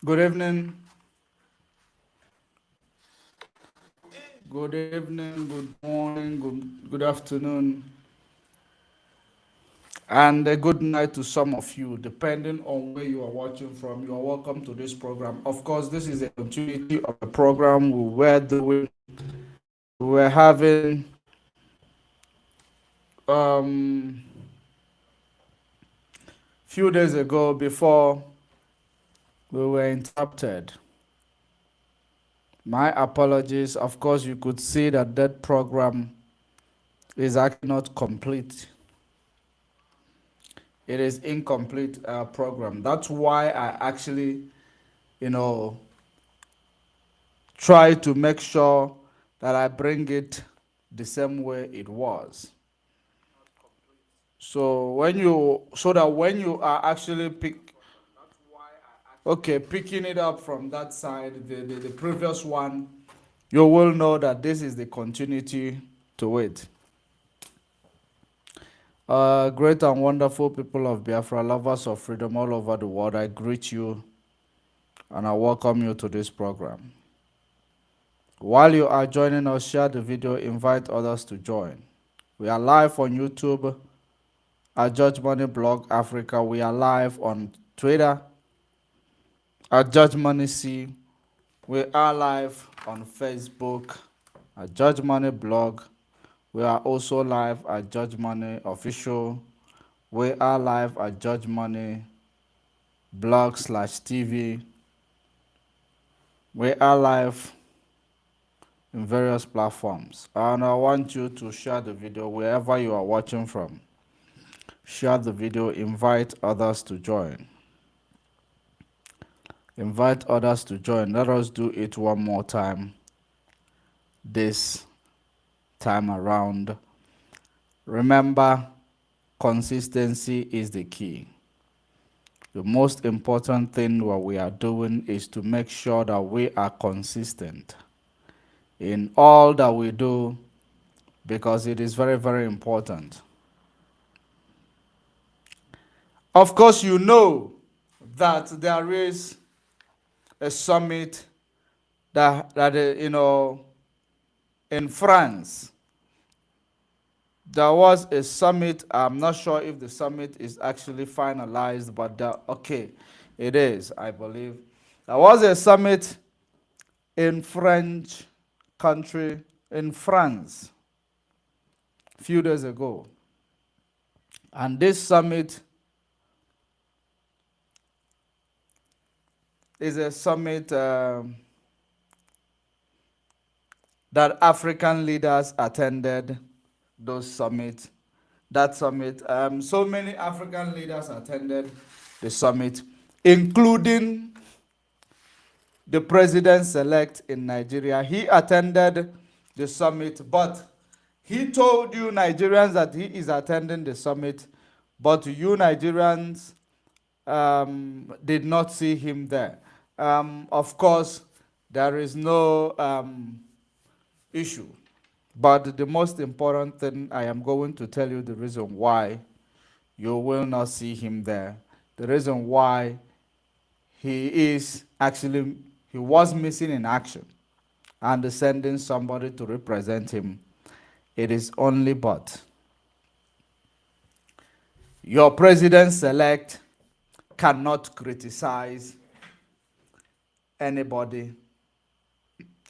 Good evening, good morning, good afternoon, and a good night to some of you, depending on where you are watching from. You are welcome to this program. Of course, this is a continuity of a program we were doing. We were having um few days ago before we were interrupted. My apologies. Of course, you could see that that program is actually not complete. It is incomplete program. That's why I actually, you know, try to make sure that I bring it the same way it was. So that when you are actually picking it up from that side, the previous one, you will know that this is the continuity to it. Great and wonderful people of Biafra, lovers of freedom all over the world, I greet you and I welcome you to this program. While you are joining us, share the video, invite others to join. We are live on YouTube at Judge Money Blog Africa. We are live on Twitter at Judge Money C. We are live on Facebook at Judge Money Blog. We are also live at Judge Money Official. We are live at Judge Money Blog/TV. We are live in various platforms. And I want you to share the video wherever you are watching from. Share the video, invite others to join. Invite others to join. Let us do it one more time this time around. Remember, consistency is the key. The most important thing what we are doing is to make sure that we are consistent in all that we do, because it is very, very important. Of course, you know that there is a summit that in France. There was a summit. I'm not sure if the summit is actually finalized, but okay, it is, I believe. There was a summit in French country, in France, a few days ago. And this summit is a summit that African leaders attended. Those summits, that summit. So many African leaders attended the summit, including the president-elect in Nigeria. He attended the summit, but he told you Nigerians that he is attending the summit, but you Nigerians did not see him there. Of course, there is no issue. But the most important thing, I am going to tell you the reason why you will not see him there. The reason why he was missing in action and sending somebody to represent him. It is only but your president-elect cannot criticize anybody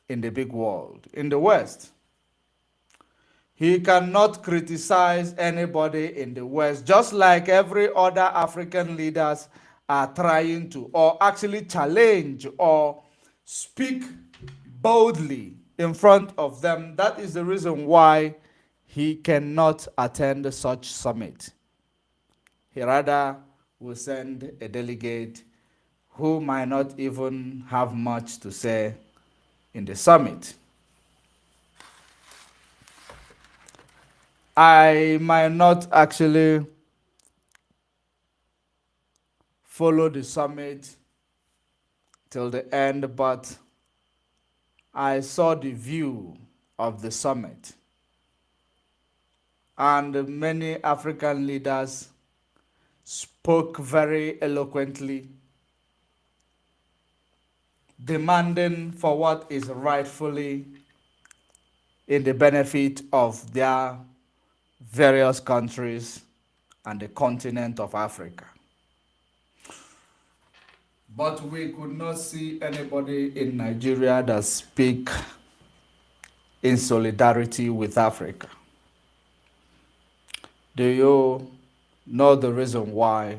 in the big world, in the West. He cannot criticize anybody in the West, just like every other African leaders are trying to, or actually challenge or speak boldly in front of them. That is the reason why he cannot attend such summit. He rather will send a delegate who might not even have much to say in the summit. I might not actually follow the summit till the end, but I saw the view of the summit. And many African leaders spoke very eloquently demanding for what is rightfully in the benefit of their various countries and the continent of Africa. But we could not see anybody in Nigeria that speak in solidarity with Africa. Do you know the reason why?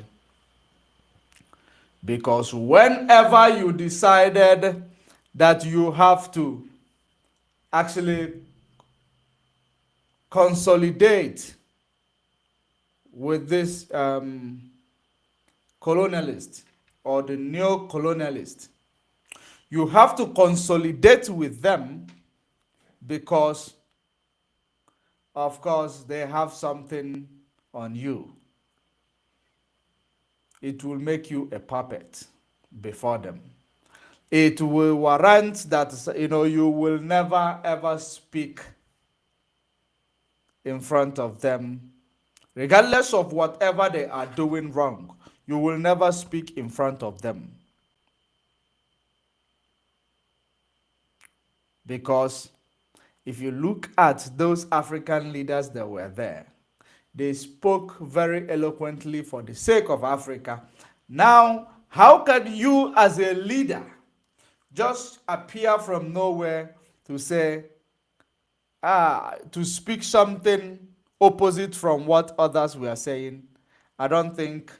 Because whenever you decided that you have to actually consolidate with this colonialist or the neo-colonialist, you have to consolidate with them because, of course, they have something on you. It will make you a puppet before them. It will warrant that you will never ever speak in front of them, regardless of whatever they are doing wrong. You will never speak in front of them because if you look at those African leaders that were there, they spoke very eloquently for the sake of Africa. Now, how can you as a leader just appear from nowhere to say, to speak something opposite from what others were saying? I don't think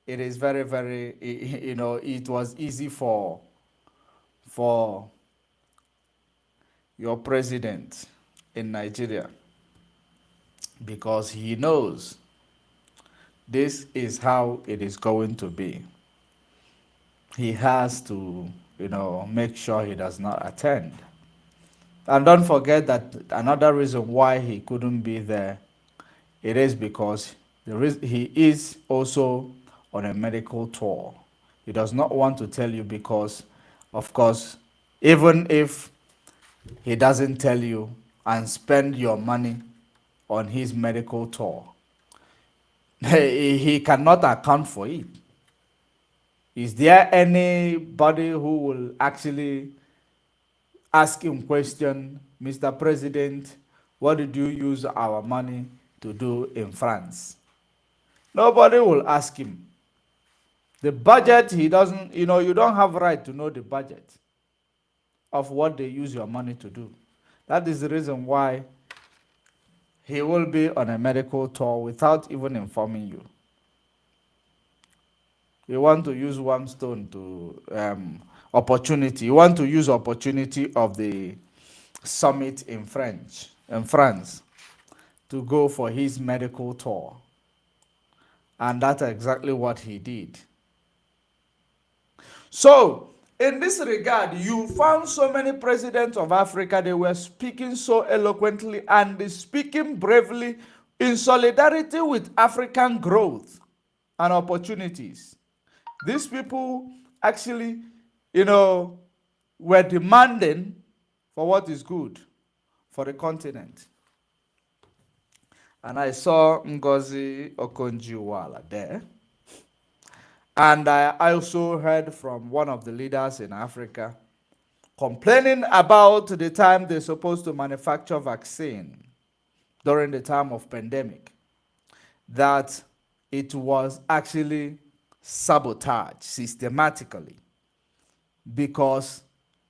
it is very, very, it was easy for your president in Nigeria because he knows this is how it is going to be. He has to, make sure he does not attend. And don't forget that another reason why he couldn't be there, it is because he is also on a medical tour. He does not want to tell you because, of course, even if he doesn't tell you and spend your money on his medical tour, he cannot account for it. Is there anybody who will actually ask him question, Mr. President, what did you use our money to do in France? Nobody will ask him. The budget, he doesn't, you don't have right to know the budget of what they use your money to do. That is the reason why he will be on a medical tour without even informing you. You want to use one stone to opportunity. You want to use opportunity of the summit in France, to go for his medical tour. And that's exactly what he did. So, in this regard, you found so many presidents of Africa, they were speaking so eloquently and speaking bravely in solidarity with African growth and opportunities. These people actually, were demanding for what is good for the continent. And I saw Ngozi Okonjo-Iweala there. And I also heard from one of the leaders in Africa complaining about the time they're supposed to manufacture vaccine during the time of pandemic, that it was actually sabotaged systematically because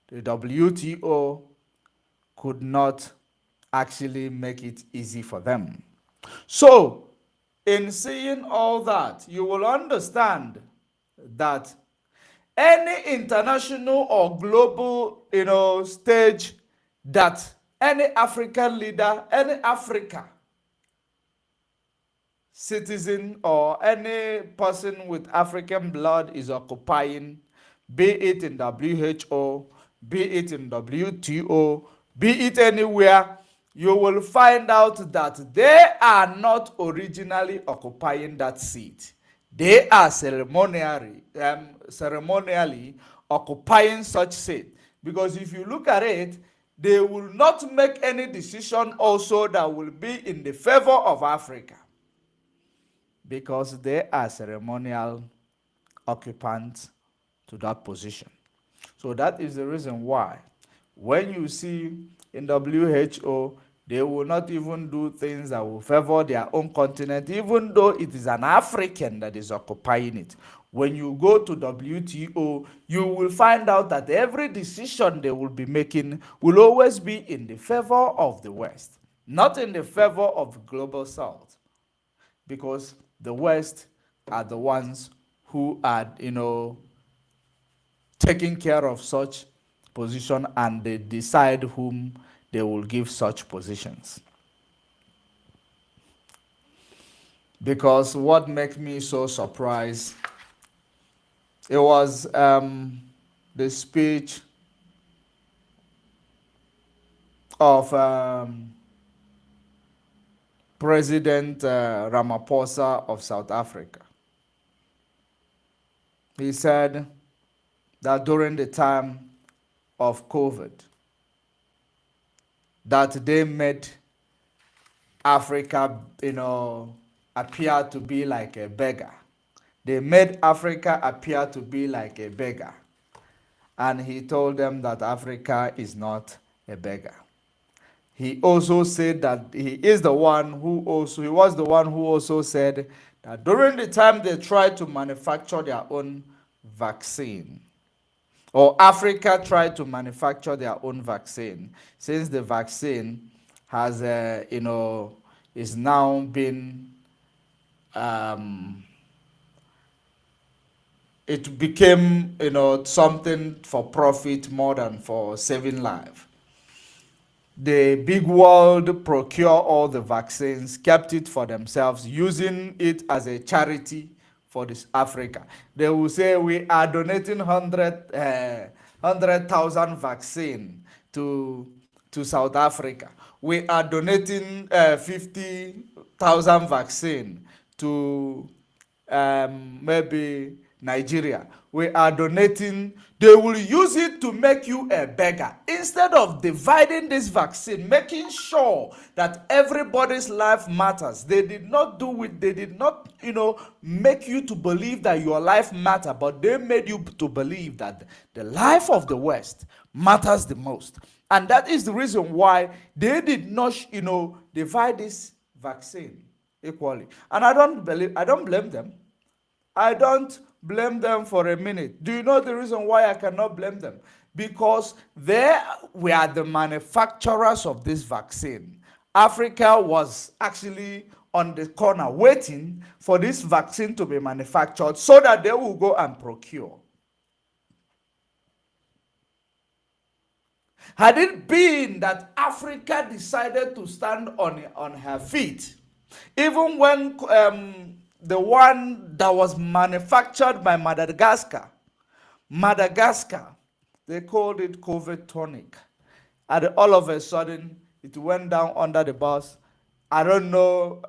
the WTO could not actually make it easy for them. So, in seeing all that, you will understand that any international or global, stage that any African leader, any Africa citizen or any person with African blood is occupying, be it in WHO, be it in WTO, be it anywhere, you will find out that they are not originally occupying that seat. They are ceremonially occupying such seat. Because if you look at it, they will not make any decision also that will be in the favor of Africa, because they are ceremonial occupants to that position. So that is the reason why when you see in WHO, they will not even do things that will favor their own continent, even though it is an African that is occupying it. When you go to WTO, you will find out that every decision they will be making will always be in the favor of the West, not in the favor of the global South, because the West are the ones who are, taking care of such position, and they decide whom they will give such positions. Because what makes me so surprised, it was the speech of President Ramaphosa of South Africa. He said that during the time of COVID, that they made Africa, appear to be like a beggar. They made Africa appear to be like a beggar. And he told them that Africa is not a beggar. He also said that he was the one who also said that during the time they tried to manufacture their own vaccine, or Africa tried to manufacture their own vaccine, since the vaccine has, is now been, um, it became, something for profit more than for saving life. The big world procure all the vaccines, kept it for themselves, using it as a charity for this Africa. They will say we are donating 100,000 vaccine to South Africa. We are donating 50,000 vaccine to maybe Nigeria. We are donating. They will use it to make you a beggar instead of dividing this vaccine, making sure that everybody's life matters. They did not do it. They did not, make you to believe that your life matters, but they made you to believe that the life of the West matters the most. And that is the reason why they did not, divide this vaccine equally. And I don't blame them. I don't blame them for a minute. Do you know the reason why I cannot blame them? Because they were the manufacturers of this vaccine. Africa was actually on the corner waiting for this vaccine to be manufactured so that they will go and procure. Had it been that Africa decided to stand on her feet, even when the one that was manufactured by Madagascar, they called it COVID tonic. And all of a sudden, it went down under the bus. I don't know.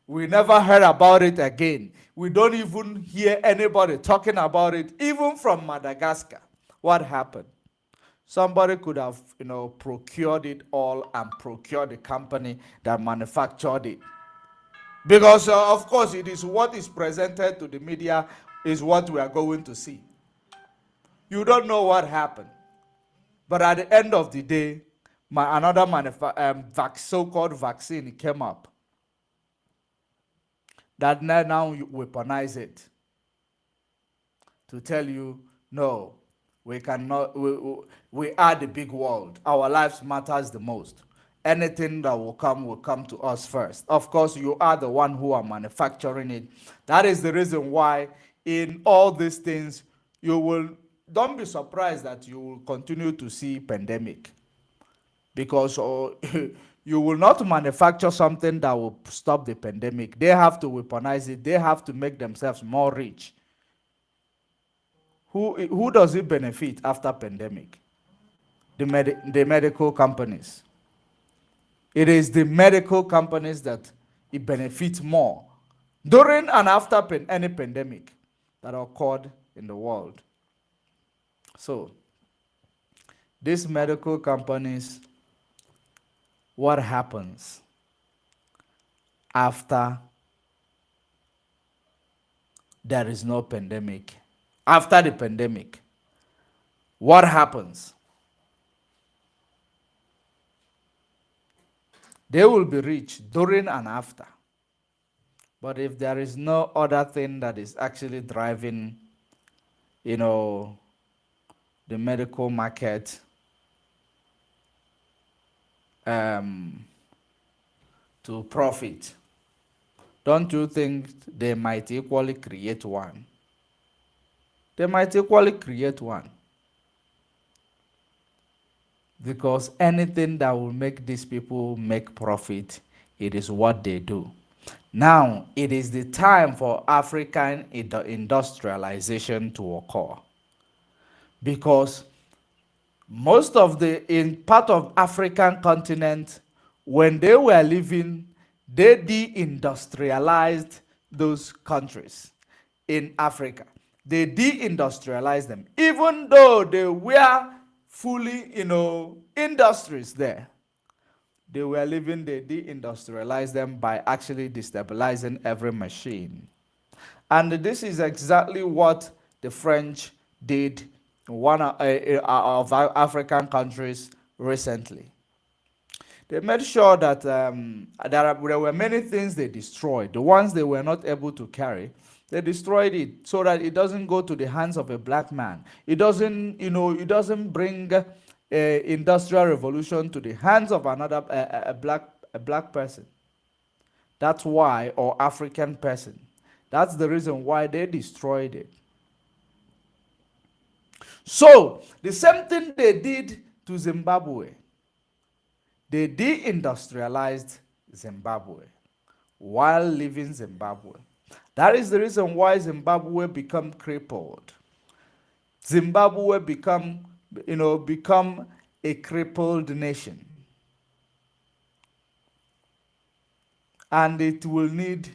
We never heard about it again. We don't even hear anybody talking about it, even from Madagascar. What happened? Somebody could have, procured it all and procured the company that manufactured it. Because, of course, it is what is presented to the media is what we are going to see. You don't know what happened. But at the end of the day, another so-called vaccine came up that now you weaponize it to tell you, no, we cannot, we are the big world. Our lives matters the most. Anything that will come to us first. Of course, you are the one who are manufacturing it. That is the reason why in all these things, don't be surprised that you will continue to see pandemic. Because you will not manufacture something that will stop the pandemic. They have to weaponize it. They have to make themselves more rich. Who does it benefit after pandemic? The medical companies. It is the medical companies that it benefits more during and after any pandemic that occurred in the world. So, these medical companies, what happens after there is no pandemic? After the pandemic, What happens? They will be rich during and after. But if there is no other thing that is actually driving, you know, the medical market um, to profit, don't you think they might equally create one? They might equally create one. Because anything that will make these people make profit, it is what they do. Now, it is the time for African industrialization to occur because most of the in part of African continent, when they were living, they deindustrialized those countries in Africa. They deindustrialized them, even though they were fully, industries there. They were living, they deindustrialized them by actually destabilizing every machine. And this is exactly what the French did in one of our African countries recently. They made sure that there were many things they destroyed. The ones they were not able to carry, they destroyed it so that it doesn't go to the hands of a black man. It doesn't bring industrial revolution to the hands of another a black person. That's why, or African person. That's the reason why they destroyed it. So, the same thing they did to Zimbabwe, they deindustrialized Zimbabwe while leaving Zimbabwe. That is the reason why Zimbabwe become crippled. Zimbabwe become a crippled nation. And it will need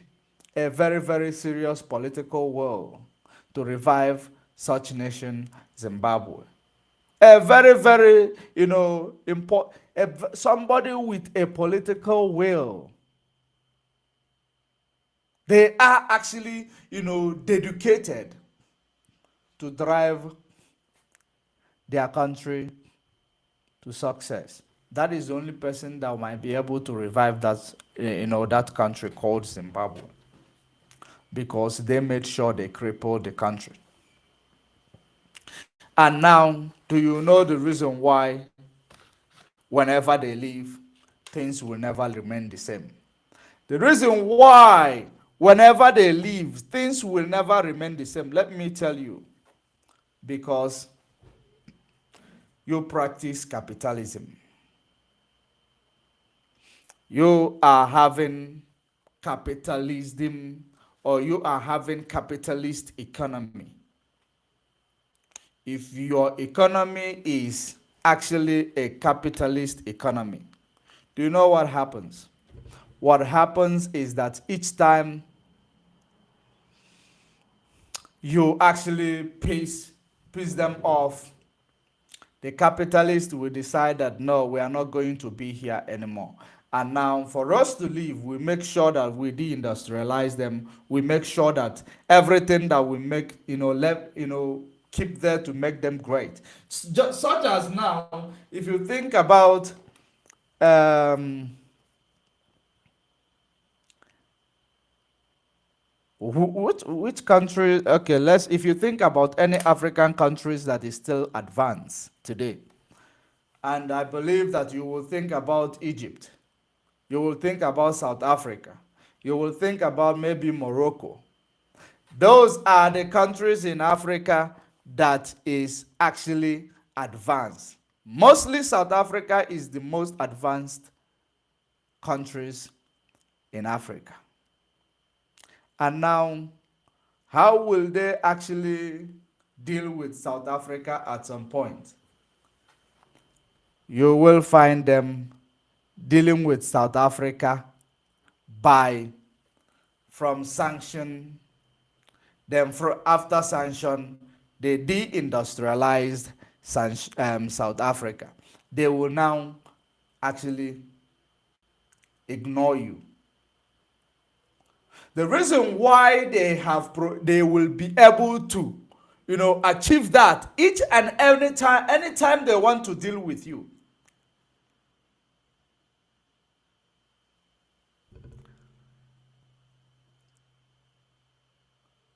a very, very serious political will to revive such nation, Zimbabwe. A very, very, somebody with a political will. They are actually, dedicated to drive their country to success. That is the only person that might be able to revive that country called Zimbabwe, because they made sure they crippled the country. And now, do you know the reason why whenever they leave, things will never remain the same? The reason why whenever they leave, things will never remain the same, let me tell you, because you practice capitalism. You are having capitalism, or you are having capitalist economy. If your economy is actually a capitalist economy, do you know what happens? What happens is that each time you actually piss them off, the capitalists will decide that no, we are not going to be here anymore. And now, for us to leave, we make sure that we deindustrialize them. We make sure that everything that we make, keep there to make them great. Just such as now, if you think about um, which country, okay, if you think about any African countries that is still advanced today, and I believe that you will think about Egypt, you will think about South Africa, you will think about maybe Morocco. Those are the countries in Africa that is actually advanced. Mostly South Africa is the most advanced countries in Africa. And now, how will they actually deal with South Africa at some point? You will find them dealing with South Africa by from sanction, then after sanction, they deindustrialized South Africa. They will now actually ignore you. The reason why they will be able to achieve that each and every time, anytime they want to deal with you.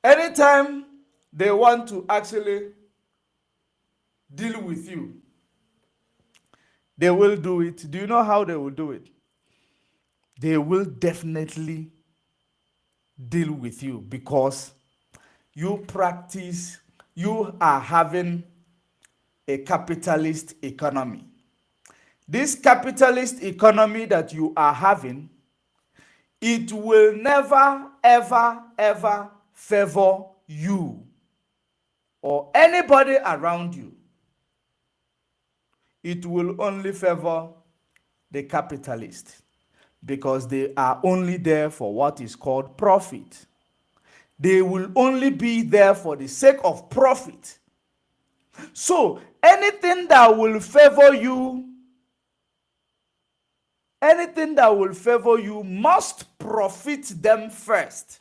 Anytime they want to actually deal with you, they will do it. Do you know how they will do it? They will definitely deal with you because you are having a capitalist economy. This capitalist economy that you are having, it will never, ever, ever favor you or anybody around you. It will only favor the capitalist because they are only there for what is called profit. They will only be there for the sake of profit. So anything that will favor you, must profit them first.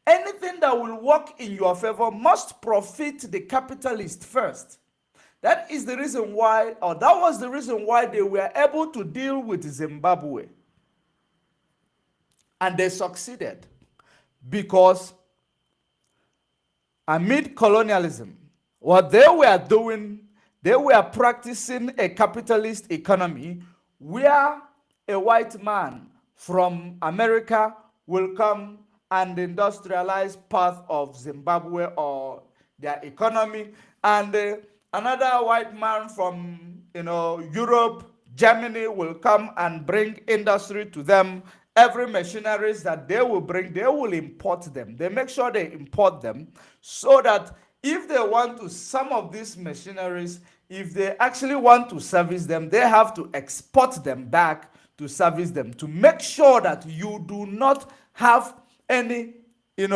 Anything that will work in your favor must profit the capitalist first. That is the reason why, or that was the reason why they were able to deal with Zimbabwe. And they succeeded because amid colonialism, what they were doing, they were practicing a capitalist economy where a white man from America will come and industrialize part of Zimbabwe or their economy, and another white man from Europe, Germany will come and bring industry to them. Every machineries that they will bring, they will import them. They make sure they import them so that if they want to, some of these machineries, if they actually want to service them, they have to export them back to service them, to make sure that you do not have any, you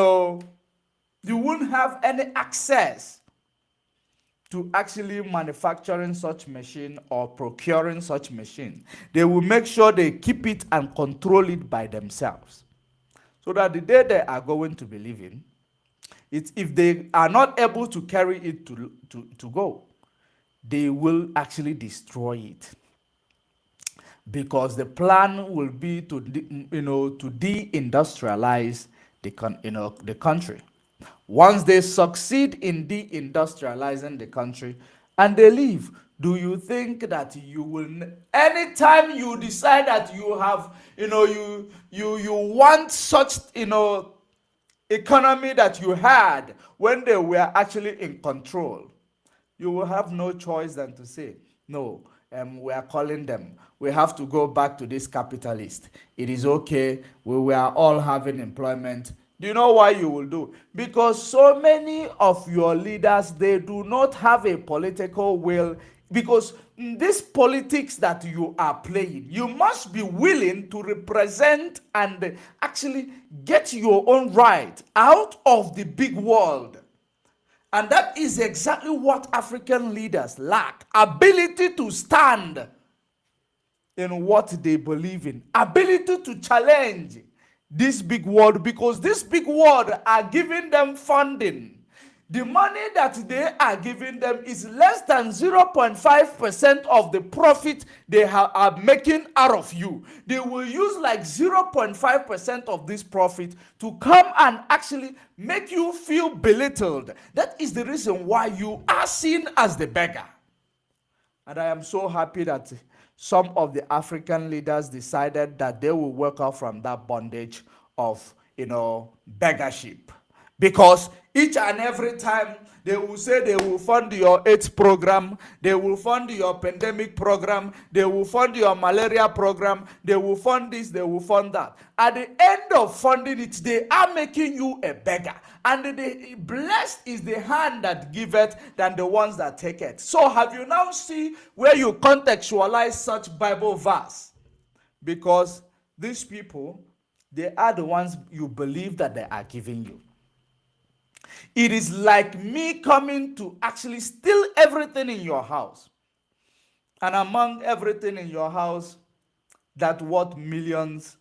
won't have any access to actually manufacturing such machine or procuring such machine. They will make sure they keep it and control it by themselves. So that the day they are going to be living, it's if they are not able to carry it to go, they will actually destroy it. Because the plan will be to deindustrialize the country. Once they succeed in deindustrializing the country and they leave, do you think that you will, anytime you decide that you have, you want such, economy that you had when they were actually in control, you will have no choice than to say, no, we are calling them. We have to go back to this capitalist. It is okay. We were all having employment. Do you know why you will do? Because so many of your leaders, they do not have a political will. Because in this politics that you are playing, you must be willing to represent and actually get your own right out of the big world. And that is exactly what African leaders lack. Ability to stand in what they believe in. Ability to challenge this big world, because this big world are giving them funding. The money that they are giving them is less than 0.5% of the profit they are making out of you. They will use like 0.5% of this profit to come and actually make you feel belittled. That is the reason why you are seen as the beggar. And I am so happy that some of the African leaders decided that they will work out from that bondage of, beggarship. Because each and every time they will say they will fund your AIDS program, they will fund your pandemic program, they will fund your malaria program, they will fund this, they will fund that. At the end of funding it, they are making you a beggar. And the blessed is the hand that giveth than the ones that take it. So have you now seen where you contextualize such Bible verse? Because these people, they are the ones you believe that they are giving you. It is like me coming to actually steal everything in your house. And among everything in your house that worth millions,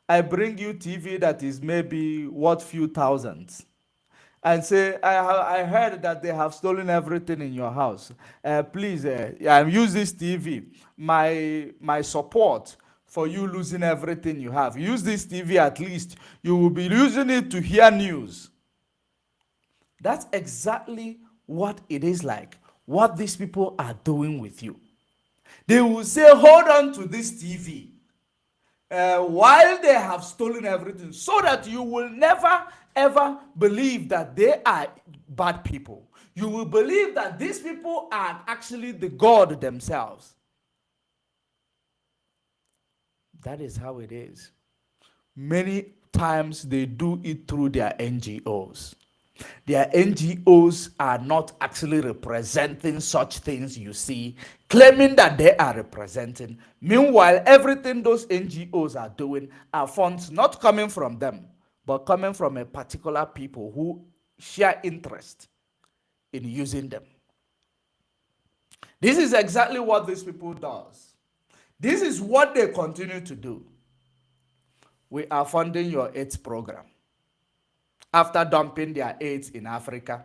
I bring you TV that is maybe worth few thousands. and say, I heard that they have stolen everything in your house. Please, use this TV. My support for you losing everything you have. Use this TV at least. You will be using it to hear news. That's exactly what it is like, what these people are doing with you. They will say, hold on to this TV while they have stolen everything, so that you will never ever believe that they are bad people. You will believe that these people are actually the God themselves. That is how it is. Many times they do it through their NGOs. Their NGOs are not actually representing such things you see, claiming that they are representing. Meanwhile, everything those NGOs are doing are funds not coming from them, but coming from a particular people who share interest in using them. This is exactly what these people does. This is what they continue to do. We are funding your AIDS program. After dumping their AIDS in Africa,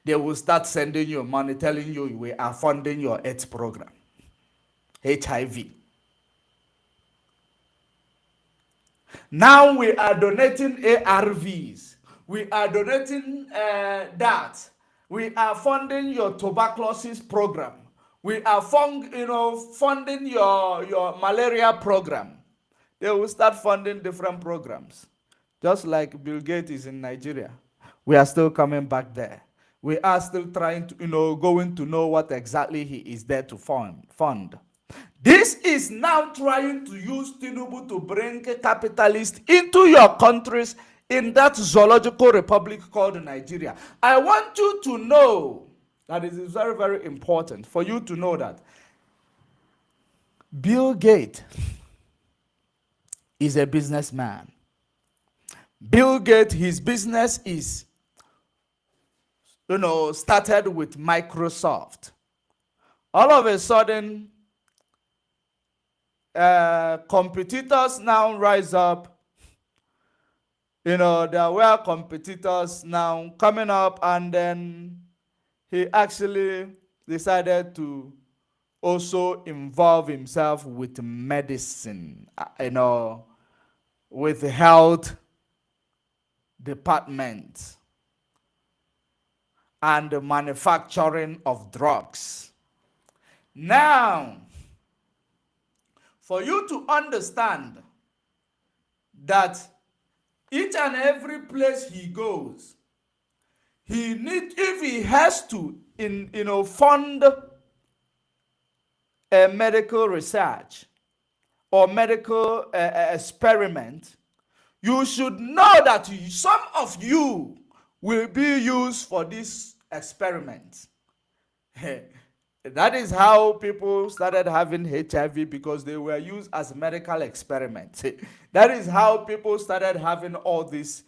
they will start sending you money, telling you we are funding your AIDS program, HIV. Now we are donating ARVs. We are donating that. We are funding your tuberculosis program. We are funding your malaria program. They will start funding different programs. Just like Bill Gates is in Nigeria. We are still coming back there. We are still trying to, going to know what exactly he is there to fund. This is now trying to use Tinubu to bring capitalists into your countries in that zoological republic called Nigeria. I want you to know that it is very, very important for you to know that Bill Gates is a businessman. Bill Gates, his business is, started with Microsoft. All of a sudden, competitors now rise up. There were competitors now coming up, and then he actually decided to also involve himself with medicine, with health department and the manufacturing of drugs. Now, for you to understand that each and every place he goes, if he has to fund a medical research or medical experiment, you should know that some of you will be used for this experiment. That is how people started having HIV, because they were used as medical experiments. That is how people started having all this,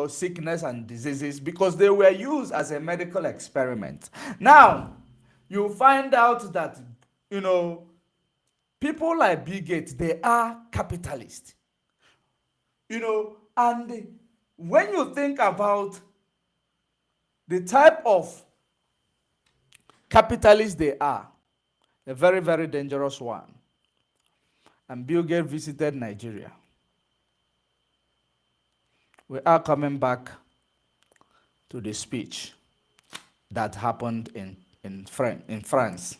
sickness and diseases, because they were used as a medical experiment. Now, you find out that, people like Bill Gates, they are capitalists. And when you think about the type of capitalists they are, a very, very dangerous one. And Bill Gates visited Nigeria. We are coming back to the speech that happened in France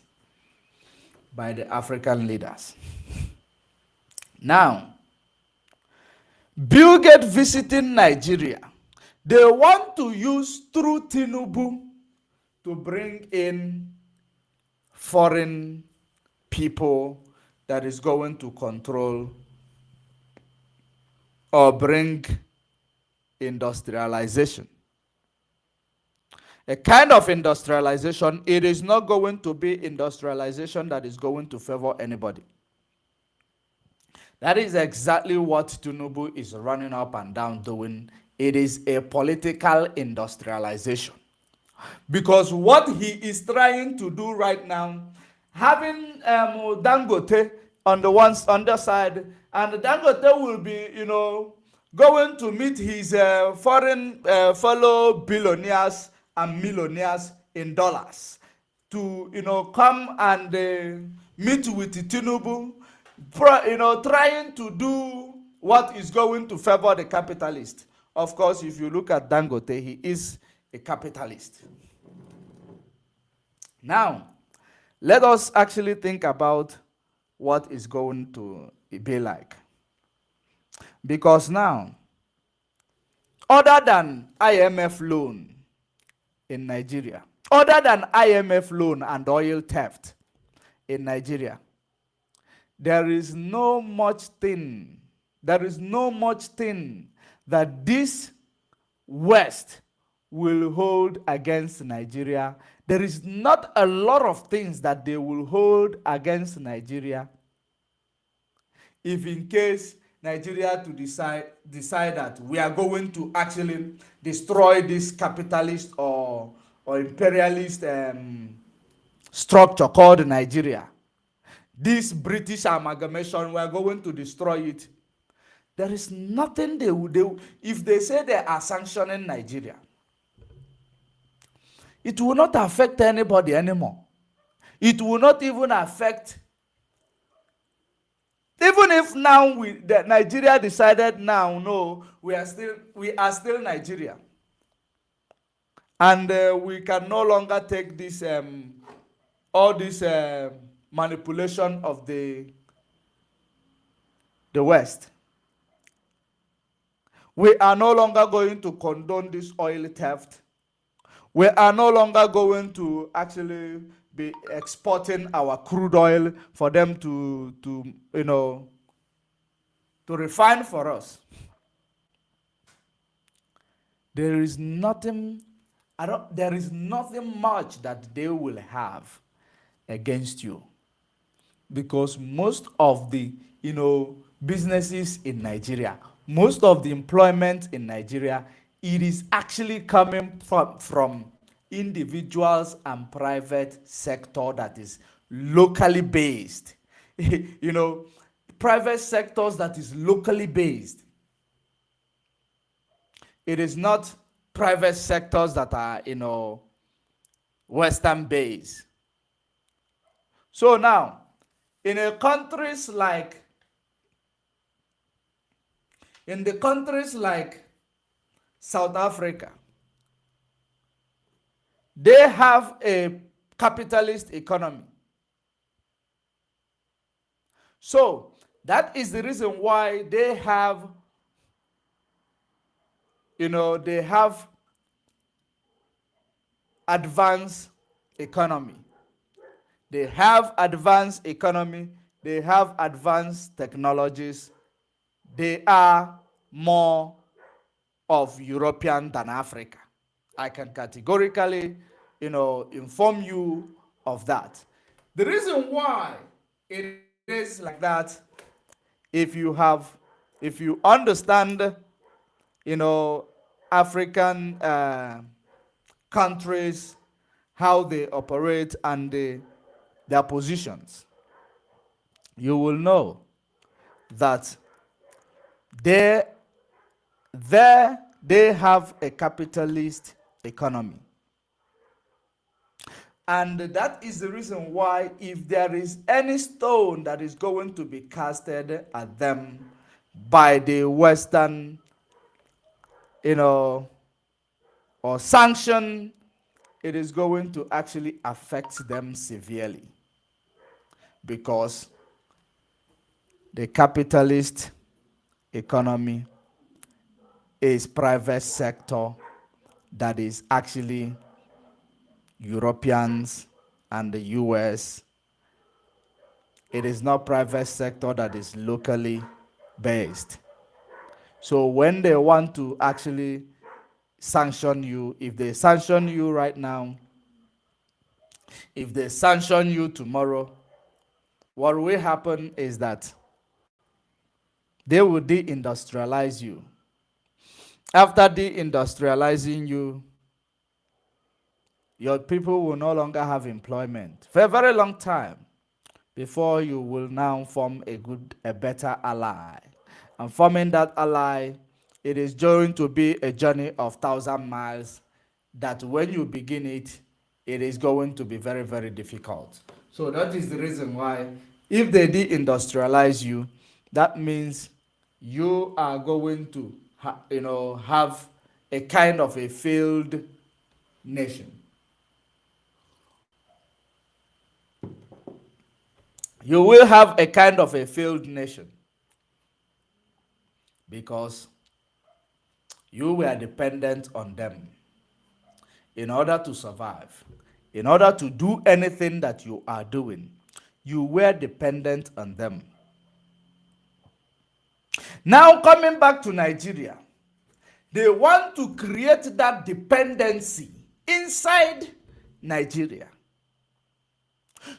by the African leaders. Now, Bill Gates visiting Nigeria, they want to use through Tinubu to bring in foreign people that is going to control or bring industrialization. A kind of industrialization, it is not going to be industrialization that is going to favor anybody. That is exactly what Tinubu is running up and down doing. It is a political industrialization. Because what he is trying to do right now, having Dangote on the other side, and Dangote will be, going to meet his foreign fellow billionaires and millionaires in dollars to, come and meet with Tinubu, trying to do what is going to favor the capitalist. Of course, if you look at Dangote, he is a capitalist. Now, let us actually think about what is going to be like. Because now, other than IMF loan in Nigeria, other than IMF loan and oil theft in Nigeria, there is no much thing, that this West will hold against Nigeria. There is not a lot of things that they will hold against Nigeria if in case Nigeria to decide that we are going to actually destroy this capitalist or imperialist structure called Nigeria. This British amalgamation, we are going to destroy it. There is nothing they will do. If they say they are sanctioning Nigeria, it will not affect anybody anymore. It will not even affect, even if now Nigeria decided now, no, we are still Nigeria, and we can no longer take this all this manipulation of the West. We are no longer going to condone this oil theft. We are no longer going to actually be exporting our crude oil for them to refine for us. There is nothing much that they will have against you, because most of the businesses in Nigeria, most of the employment in Nigeria, it is actually coming from individuals and private sector that is locally based. Private sectors that is locally based. It is not private sectors that are Western based. So now, in the countries like South Africa, they have a capitalist economy. So that is the reason why they have advanced economy. They have advanced economy. They have advanced technologies. They are more of European than Africa. I can categorically, inform you of that. The reason why it is like that, if you understand, African countries, how they operate and their positions, you will know that they have a capitalist economy. And that is the reason why, if there is any stone that is going to be casted at them by the Western, or sanction, it is going to actually affect them severely, because the capitalist economy is private sector that is actually Europeans and the US. It is not private sector that is locally based. So when they want to actually sanction you, if they sanction you right now, if they sanction you tomorrow, what will happen is that they will deindustrialize you. After deindustrializing you, your people will no longer have employment for a very long time before you will now form a better ally. And forming that ally, it is going to be a journey of 1,000 miles that when you begin it, it is going to be very, very difficult. So that is the reason why if they deindustrialize you, that means you are going to have a kind of a failed nation. You will have a kind of a failed nation because you were dependent on them in order to survive, in order to do anything that you are doing. You were dependent on them. Now, coming back to Nigeria, they want to create that dependency inside Nigeria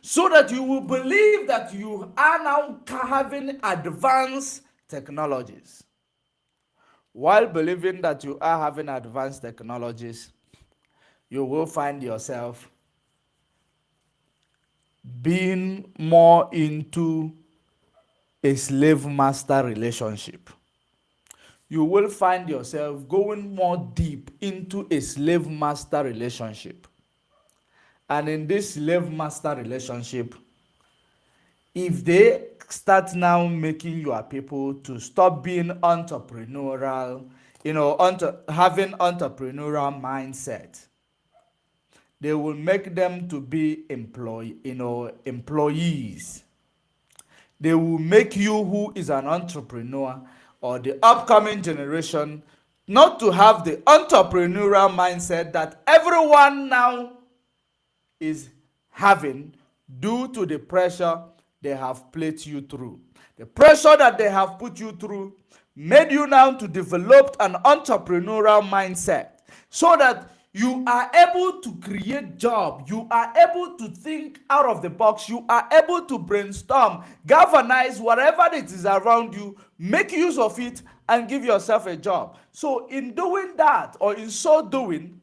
so that you will believe that you are now having advanced technologies. While believing that you are having advanced technologies, you will find yourself being more into a slave master relationship. You will find yourself going more deep into a slave master relationship. And in this slave master relationship, if they start now making your people to stop being entrepreneurial, having entrepreneurial mindset, they will make them to be employees. They will make you who is an entrepreneur or the upcoming generation not to have the entrepreneurial mindset that everyone now is having due to the pressure they have placed you through. The pressure that they have put you through made you now to develop an entrepreneurial mindset so that you are able to create job, you are able to think out of the box, you are able to brainstorm, galvanize whatever it is around you, make use of it and give yourself a job. So in doing that, or in so doing,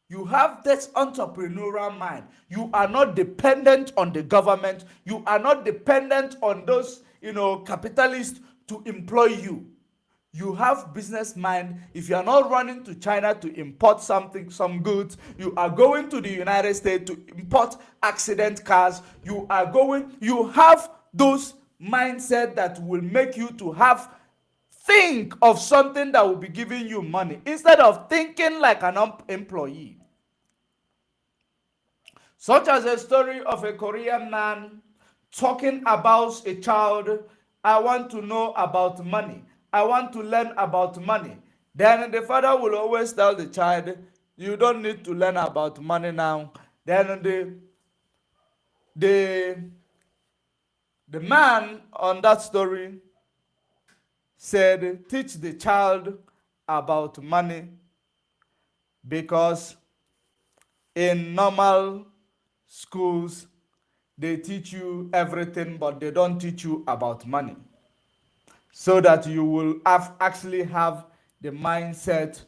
you have this entrepreneurial mind. You are not dependent on the government. You are not dependent on those, capitalists to employ you. You have business mind. If you are not running to China to import some goods, you are going to the United States to import accident cars. You have those mindset that will make you to think of something that will be giving you money instead of thinking like an employee. Such as a story of a Korean man talking about a child. I want to know about money. I want to learn about money. Then the father will always tell the child, you don't need to learn about money now. Then the man on that story said, teach the child about money, because in normal schools they teach you everything but they don't teach you about money, so that you will actually have the mindset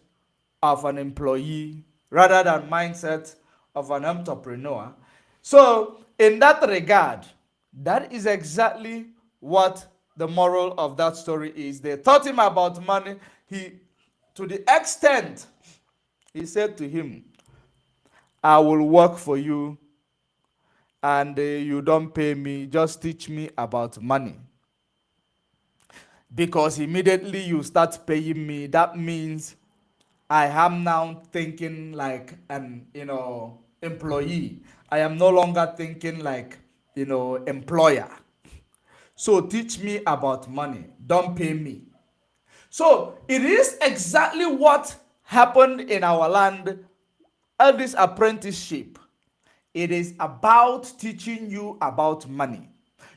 of an employee rather than mindset of an entrepreneur. So in that regard, that is exactly what the moral of that story is. They taught him about money. To the extent he said to him, I will work for you and you don't pay me, just teach me about money. Because immediately you start paying me, that means I am now thinking like an employee. I am no longer thinking like employer. So teach me about money, don't pay me. So it is exactly what happened in our land at this apprenticeship. It is about teaching you about money.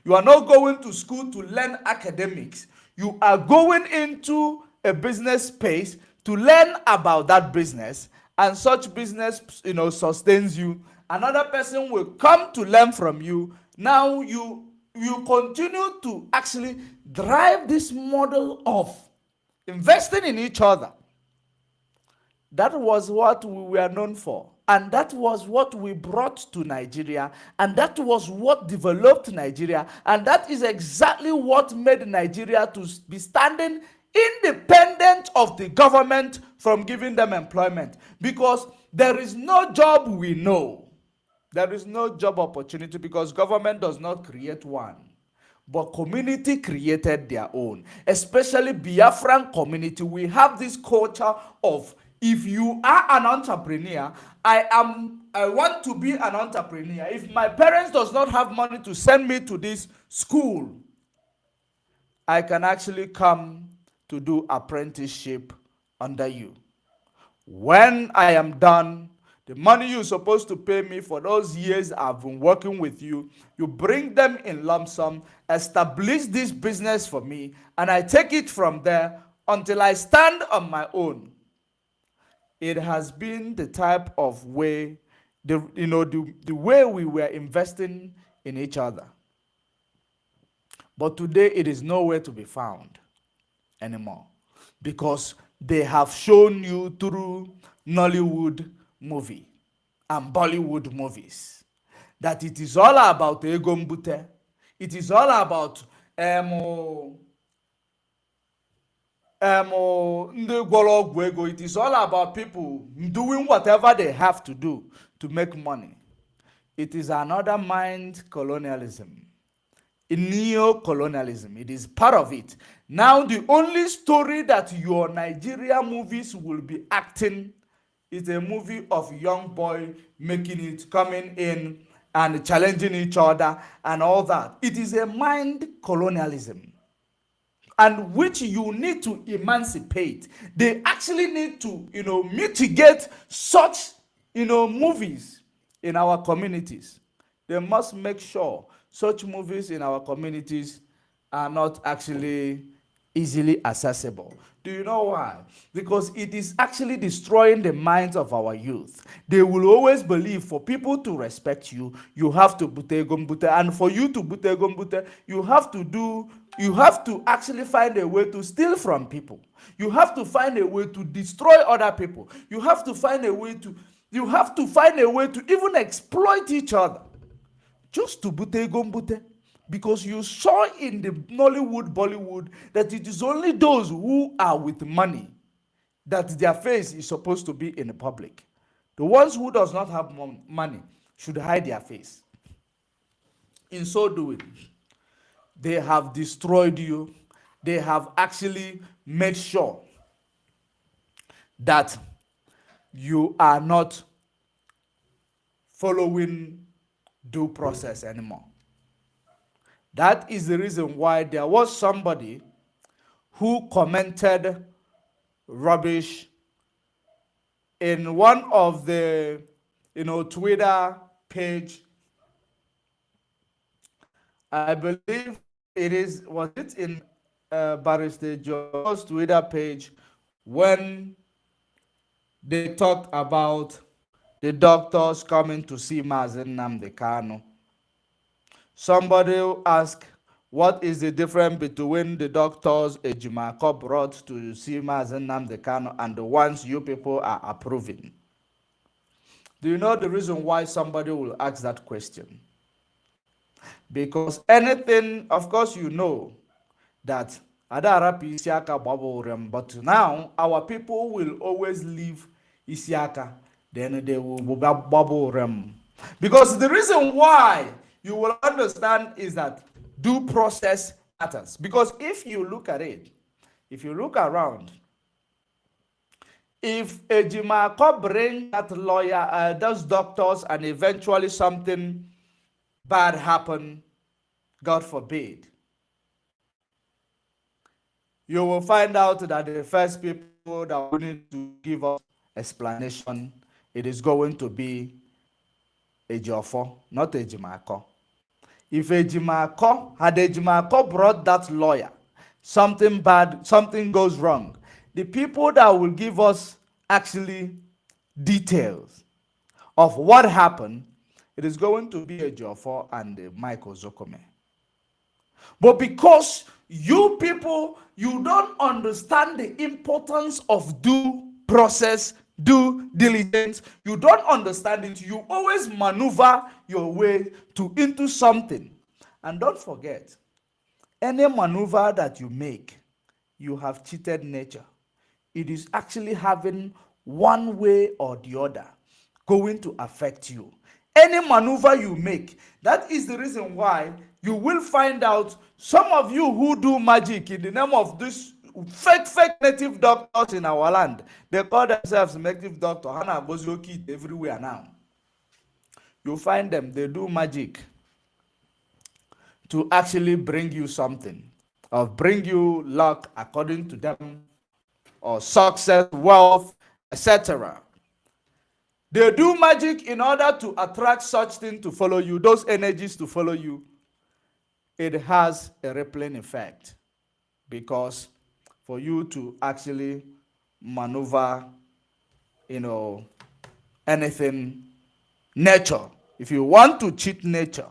You are not going to school to learn academics. You are going into a business space to learn about that business, and such business sustains you. Another person will come to learn from you. Now you continue to actually drive this model of investing in each other. That was what we were known for. And that was what we brought to Nigeria. And that was what developed Nigeria. And that is exactly what made Nigeria to be standing independent of the government from giving them employment, because there is no job we know. There is no job opportunity because government does not create one. But community created their own, especially Biafran community. We have this culture of, if you are an entrepreneur, I want to be an entrepreneur. If my parents does not have money to send me to this school, I can actually come to do apprenticeship under you. When I am done, the money you're supposed to pay me for those years I've been working with you, you bring them in lump sum, establish this business for me, and I take it from there until I stand on my own. It has been the type of way, the way we were investing in each other. But today it is nowhere to be found anymore, because they have shown you through Nollywood movie and Bollywood movies that it is all about ego mbute. It is all about ndị gwọrọ ọgwụ ego. It is all about people doing whatever they have to do to make money. It is another mind colonialism, neo-colonialism. It is part of it. Now the only story that your Nigeria movies will be acting is a movie of young boy making it, coming in and challenging each other and all that. It is a mind colonialism, and which you need to emancipate. They actually need to, mitigate such, movies in our communities. They must make sure such movies in our communities are not actually easily accessible. Do you know why? Because it is actually destroying the minds of our youth. They will always believe for people to respect you, you have to bute gombute, and for you to bute gombute, you have to actually find a way to steal from people. You have to find a way to destroy other people. You have to find a way to even exploit each other just to bute gombute. Because you saw in the Nollywood, Bollywood, that it is only those who are with money that their face is supposed to be in the public. The ones who does not have money should hide their face. In so doing, they have destroyed you. They have actually made sure that you are not following due process anymore. That is the reason why there was somebody who commented rubbish in one of the, Twitter page. I believe was it in Barrister Joe's Twitter page, when they talked about the doctors coming to see Mazen Nnamdi Kanu. Somebody asked, what is the difference between the doctors Ejimako brought to see Mazen Nnamdi Kanu and the ones you people are approving? Do you know the reason why somebody will ask that question? Because anything, of course, you know that Adarapa Isiaka Baborem, but now our people will always leave Isiaka, then they will Baborem. Because the reason why you will understand is that due process matters. Because if you look at it, if you look around, if Ejimako bring that lawyer, those doctors, and eventually something bad happen, God forbid, you will find out that the first people that will need to give us explanation, it is going to be Ejiofor, not Ejimako. If had Ejimako brought that lawyer, something bad, something goes wrong, the people that will give us actually details of what happened, it is going to be Ejiofor and Michael Zokome. But because you people, you don't understand the importance of due process, due diligence, you don't understand it, you always maneuver your way into something. And don't forget, any maneuver that you make, you have cheated nature. It is actually having one way or the other going to affect you. Any maneuver you make, that is the reason why you will find out some of you who do magic in the name of this fake native doctors in our land. They call themselves native doctor. Hana Bozioki everywhere now. You find them, they do magic to actually bring you something, or bring you luck according to them, or success, wealth, etc. They do magic in order to attract such things to follow you, those energies to follow you. It has a rippling effect, because for you to actually maneuver, anything, nature, if you want to cheat nature,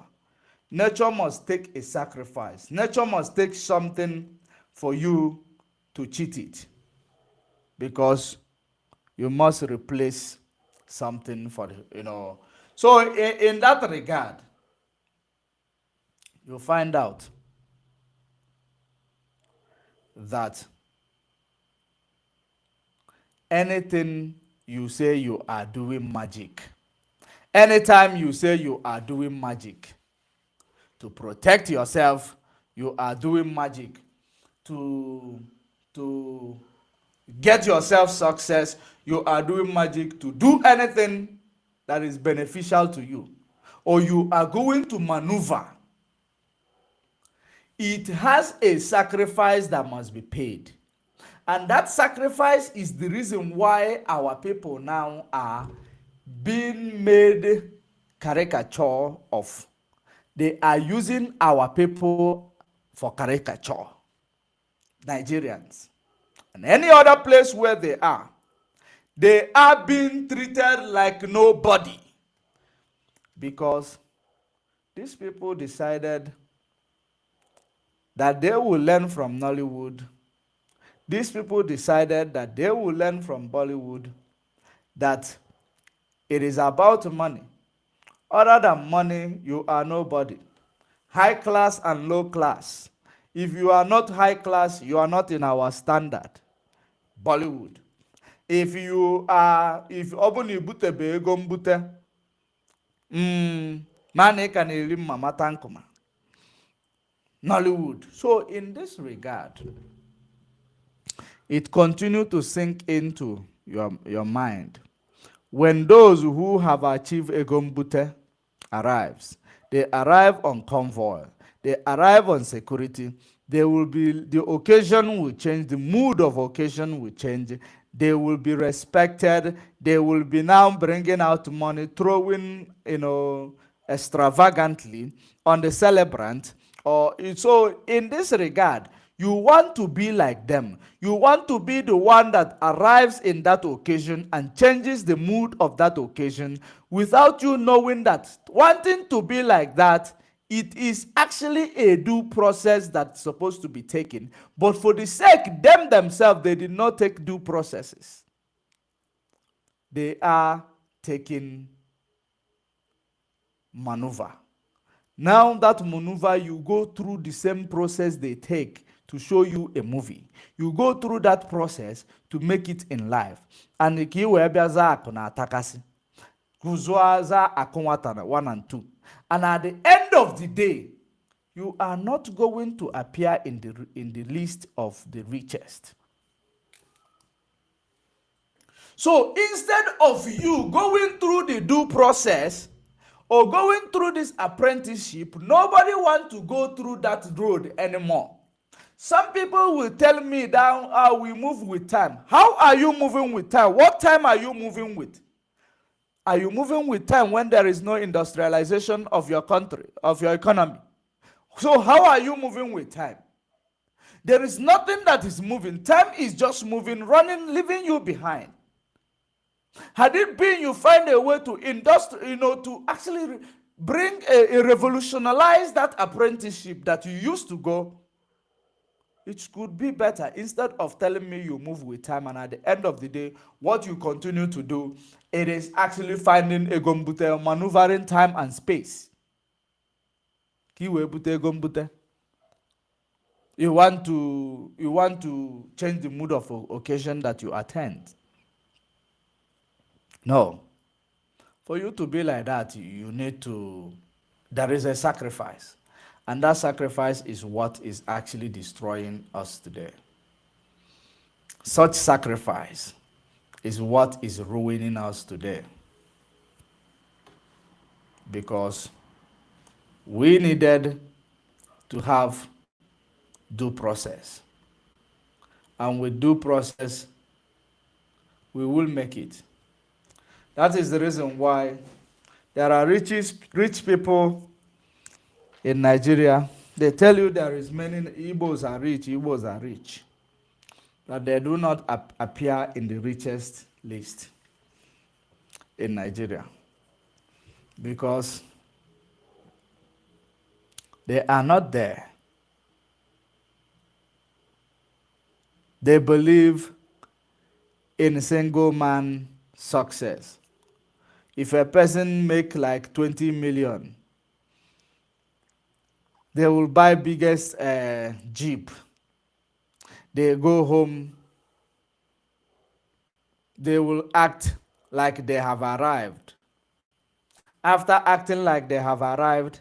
nature must take a sacrifice. Nature must take something for you to cheat it, because you must replace something for So in that regard, you find out that anything you say you are doing magic, anytime you say you are doing magic to protect yourself, you are doing magic to get yourself success, you are doing magic to do anything that is beneficial to you, or you are going to maneuver, it has a sacrifice that must be paid. And that sacrifice is the reason why our people now are being made caricature of. They are using our people for caricature. Nigerians and any other place where they are being treated like nobody, because these people decided that they will learn from Nollywood. These people decided that they will learn from Bollywood, that it is about money. Other than money, you are nobody. High class and low class. If you are not high class, you are not in our standard. Bollywood. If obuni bute be ego mbute, mane ka na-eri mma mata nkụma. Nollywood. So in this regard, it continues to sink into your mind. When those who have achieved Egombute arrives, they arrive on convoy, they arrive on security, the occasion will change, the mood of occasion will change, they will be respected, they will be now bringing out money, throwing, extravagantly on the celebrant. So in this regard, you want to be like them. You want to be the one that arrives in that occasion and changes the mood of that occasion without you knowing that wanting to be like that, it is actually a due process that's supposed to be taken. But for the sake, them themselves, they did not take due processes. They are taking maneuver. Now that maneuver, you go through the same process they take to show you a movie. You go through that process to make it in life. And iki webia za akuna atakasi. Kuzwa za akunwata 1 and 2. And at the end of the day, you are not going to appear in the list of the richest. So instead of you going through the due process or going through this apprenticeship, nobody wants to go through that road anymore. Some people will tell me that we move with time. How are you moving with time? What time are you moving with? Are you moving with time when there is no industrialization of your country, of your economy? So how are you moving with time? There is nothing that is moving. Time is just moving, running, leaving you behind. Had it been you find a way to to actually bring revolutionize that apprenticeship that you used to go, it could be better. Instead of telling me you move with time, and at the end of the day, what you continue to do, it is actually finding a gombute, maneuvering time and space. Kiwe bute gombute. You want to change the mood of occasion that you attend. No. For you to be like that, you need to, there is a sacrifice. And that sacrifice is what is actually destroying us today. Such sacrifice is what is ruining us today, because we needed to have due process. And with due process, we will make it. That is the reason why there are rich people in Nigeria. They tell you there is many Igbos are rich, that they do not appear in the richest list in Nigeria because they are not there. They believe in single man success. If a person make like 20 million, they will buy biggest jeep. They go home, they will act like they have arrived. After acting like they have arrived,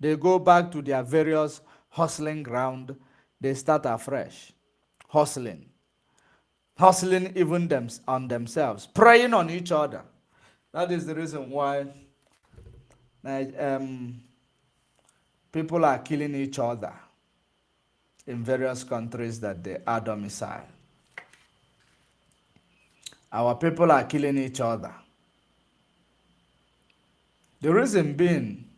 they go back to their various hustling ground. They start afresh, hustling, hustling even on themselves, preying on each other. That is the reason why um, people are killing each other in various countries that they are domiciled. Our people are killing each other. The reason being,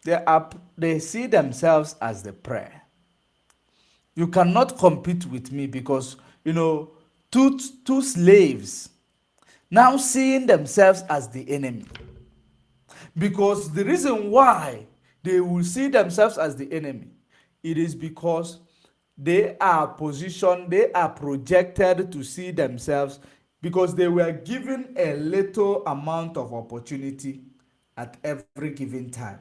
they see themselves as the prey. You cannot compete with me because, two slaves now seeing themselves as the enemy. Because the reason why they will see themselves as the enemy, it is because they are projected to see themselves, because they were given a little amount of opportunity at every given time.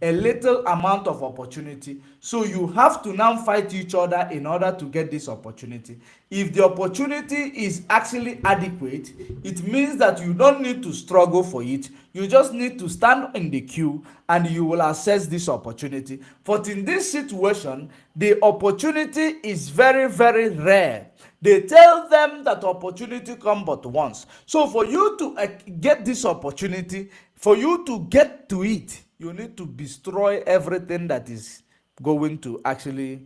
A little amount of opportunity. So you have to now fight each other in order to get this opportunity. If the opportunity is actually adequate, it means that you don't need to struggle for it. You just need to stand in the queue and you will access this opportunity. But in this situation, the opportunity is very, very rare. They tell them that opportunity come but once. So for you to get this opportunity, for you to get to it, you need to destroy everything that is going to actually,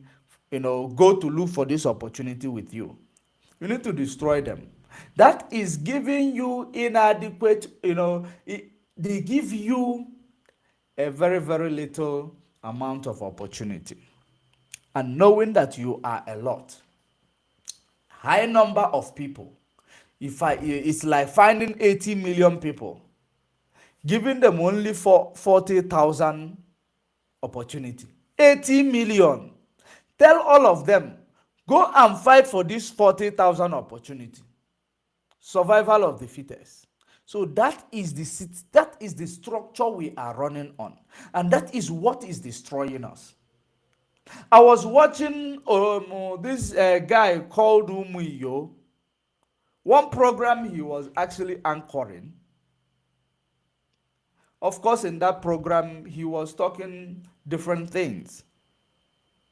go to look for this opportunity with you. You need to destroy them. That is giving you inadequate, they give you a very, very little amount of opportunity. And knowing that you are a lot, high number of people, it's like finding 80 million people, giving them only 40,000 opportunity. 80 million. Tell all of them, go and fight for this 40,000 opportunity. Survival of the fittest. So that is the structure we are running on, and that is what is destroying us. I was watching this guy called Umuyo. One program he was actually anchoring. Of course, in that program, he was talking different things.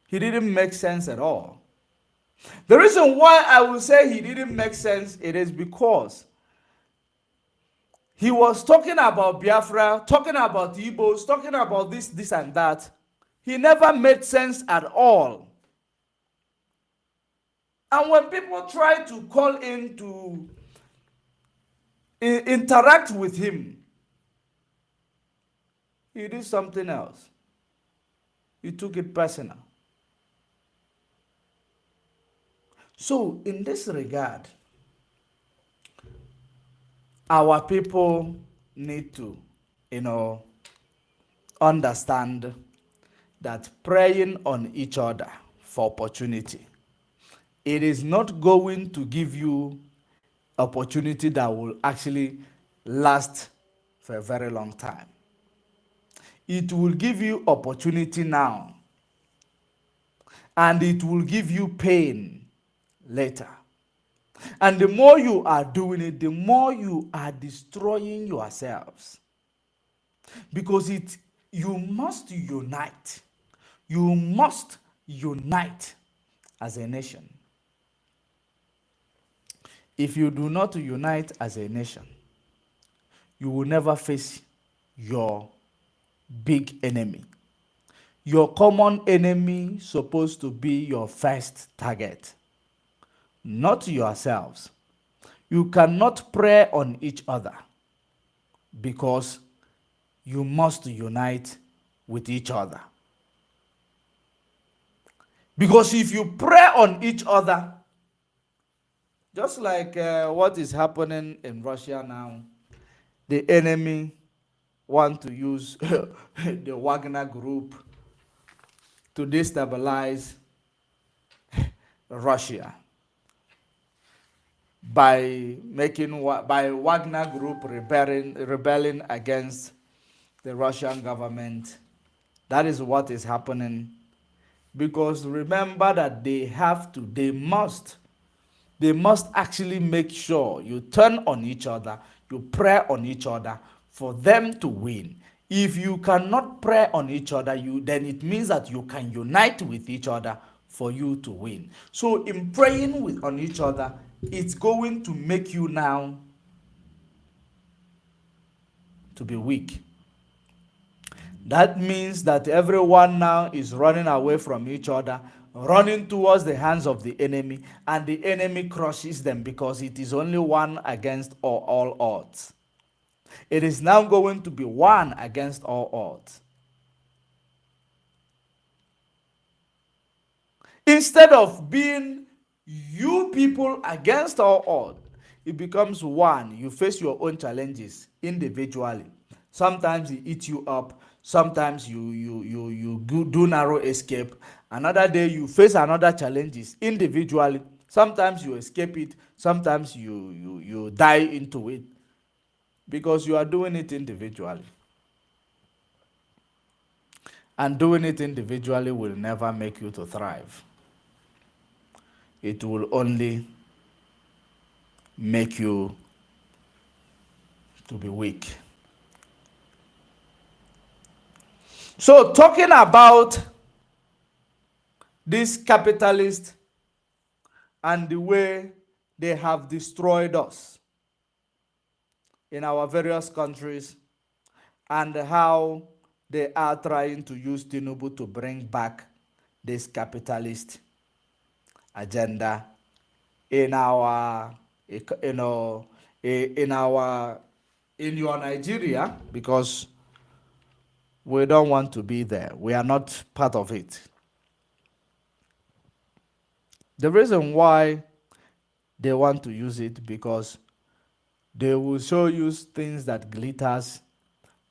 He didn't make sense at all. The reason why I will say he didn't make sense, it is because he was talking about Biafra, talking about Igbos, talking about this and that. He never made sense at all. And when people try to call in to interact with him, he did something else. He took it personal. So, in this regard, our people need to, understand that preying on each other for opportunity, it is not going to give you opportunity that will actually last for a very long time. It will give you opportunity now, and it will give you pain later. And the more you are doing it, the more you are destroying yourselves. Because you must unite. You must unite as a nation. If you do not unite as a nation, you will never face your big enemy. Your common enemy is supposed to be your first target, not yourselves. You cannot prey on each other because you must unite with each other. Because if you prey on each other, just like what is happening in Russia now, the enemy want to use the Wagner group to destabilize Russia by Wagner group rebelling against the Russian government. That is what is happening. Because remember that they must actually make sure you turn on each other, you prey on each other for them to win. If you cannot prey on each other, then it means that you can unite with each other for you to win. So in praying on each other, it's going to make you now to be weak. That means that everyone now is running away from each other, running towards the hands of the enemy, and the enemy crushes them because it is only one against all odds. It is now going to be one against all odds. Instead of being you people against all odds, it becomes one. You face your own challenges individually. Sometimes it eats you up. Sometimes you do narrow escape. Another day you face another challenges individually. Sometimes you escape it. Sometimes you die into it because you are doing it individually. And doing it individually will never make you to thrive. It will only make you to be weak. So talking about this capitalist and the way they have destroyed us in our various countries and how they are trying to use Tinubu to bring back this capitalist agenda in your Nigeria, because we don't want to be there. We are not part of it. The reason why they want to use it, because they will show you things that glitters.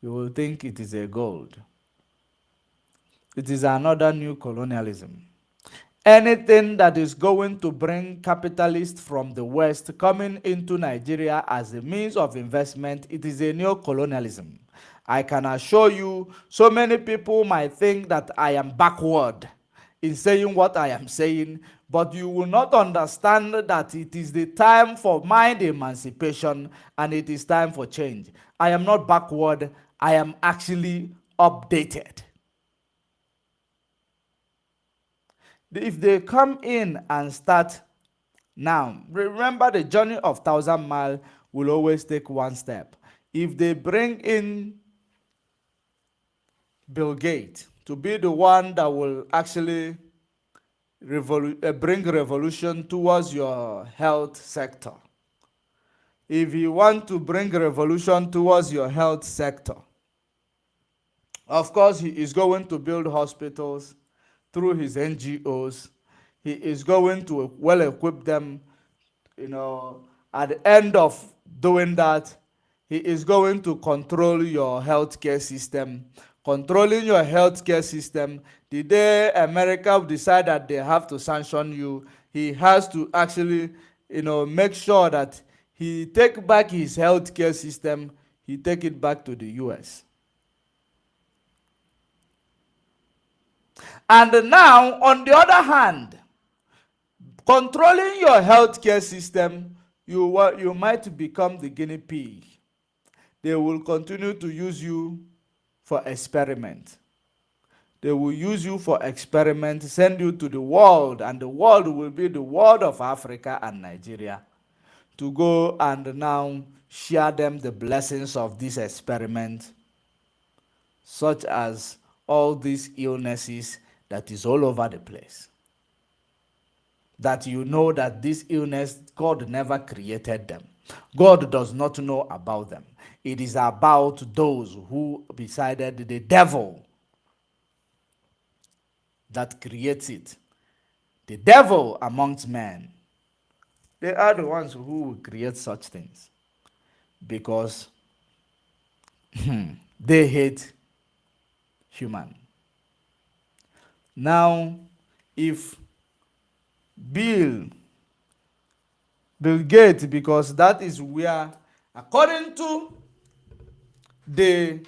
You will think it is a gold. It is another new colonialism. Anything that is going to bring capitalists from the West coming into Nigeria as a means of investment, it is a neo-colonialism. I can assure you, so many people might think that I am backward in saying what I am saying, but you will not understand that it is the time for mind emancipation and it is time for change. I am not backward, I am actually updated. If they come in and start now, remember the journey of 1,000 miles will always take one step. If they bring in Bill Gates to be the one that will actually bring revolution towards your health sector, if you want to bring revolution towards your health sector, of course he is going to build hospitals through his NGOs. He is going to well equip them. At the end of doing that, he is going to control your healthcare system. Controlling your healthcare system, the day America decide that they have to sanction you, he has to actually, make sure that he take back his healthcare system, he take it back to the US. And now, on the other hand, controlling your healthcare system, you might become the guinea pig. They will continue to use you for experiment. They will use you for experiment, send you to the world, and the world will be the world of Africa and Nigeria, to go and now share them the blessings of this experiment, such as all these illnesses that is all over the place. That you know that this illness, God never created them. God does not know about them. It is about those who decided, the devil that creates it. The devil amongst men. They are the ones who will create such things because they hate human. Now, if Bill Bill Gates, because that is where, according to the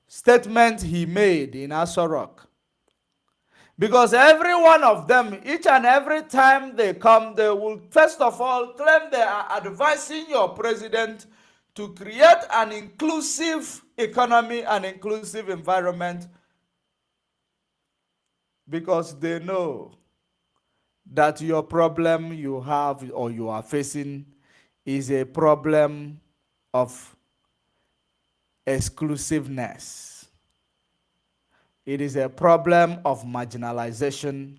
statement he made in Aso Rock, because every one of them, each and every time they come, they will first of all claim they are advising your president to create an inclusive economy, an inclusive environment, because they know that your problem you have or you are facing is a problem of exclusiveness. It is a problem of marginalization.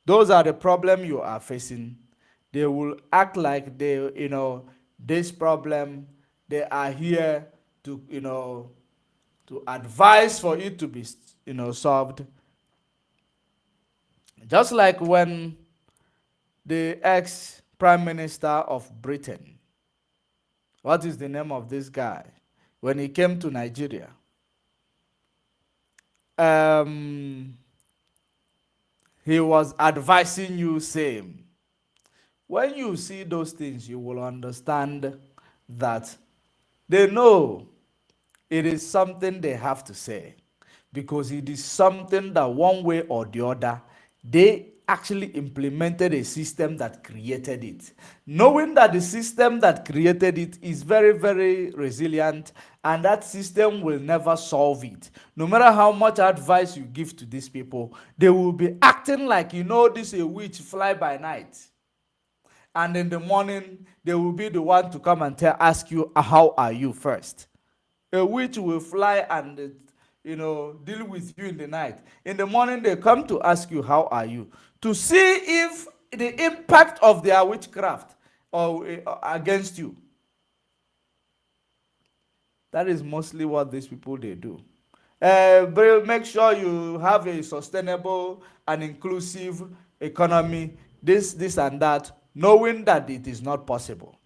Those are the problems you are facing. They will act like this problem, they are here to, to advise for it to be, solved. Just like when the ex-prime minister of Britain, what is the name of this guy? When he came to Nigeria, um, he was advising you same. When you see those things, you will understand that they know it is something they have to say, because it is something that one way or the other, they actually implemented a system that created it. Knowing that the system that created it is very, very resilient, and that system will never solve it. No matter how much advice you give to these people, they will be acting like, this is a witch fly by night. And in the morning, they will be the one to come and ask you, how are you first? A witch will fly and deal with you in the night. In the morning, they come to ask you, how are you? To see if the impact of their witchcraft or against you. That is mostly what these people they do. But make sure you have a sustainable and inclusive economy, this and that, knowing that it is not possible.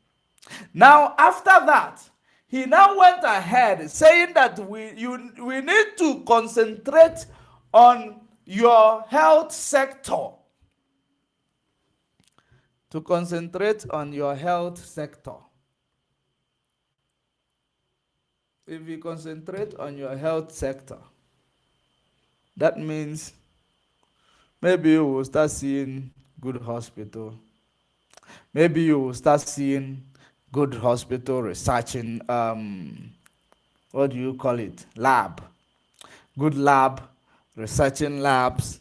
Now, after that, he now went ahead saying that we need to concentrate on your health sector. To concentrate on your health sector. If you concentrate on your health sector, that means maybe you will start seeing good hospital. Maybe you will start seeing good hospital researching, what do you call it? Lab. Good lab, researching labs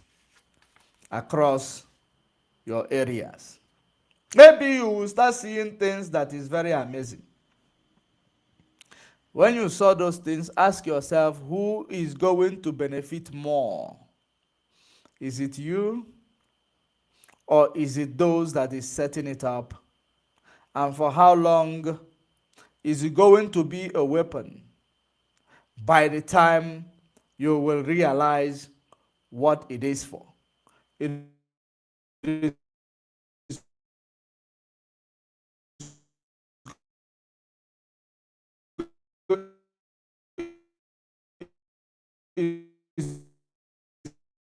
across your areas. Maybe you will start seeing things that is very amazing. When you saw those things, ask yourself, who is going to benefit more? Is it you, or is it those that is setting it up? And for how long is it going to be a weapon? By the time you will realize what it is for. It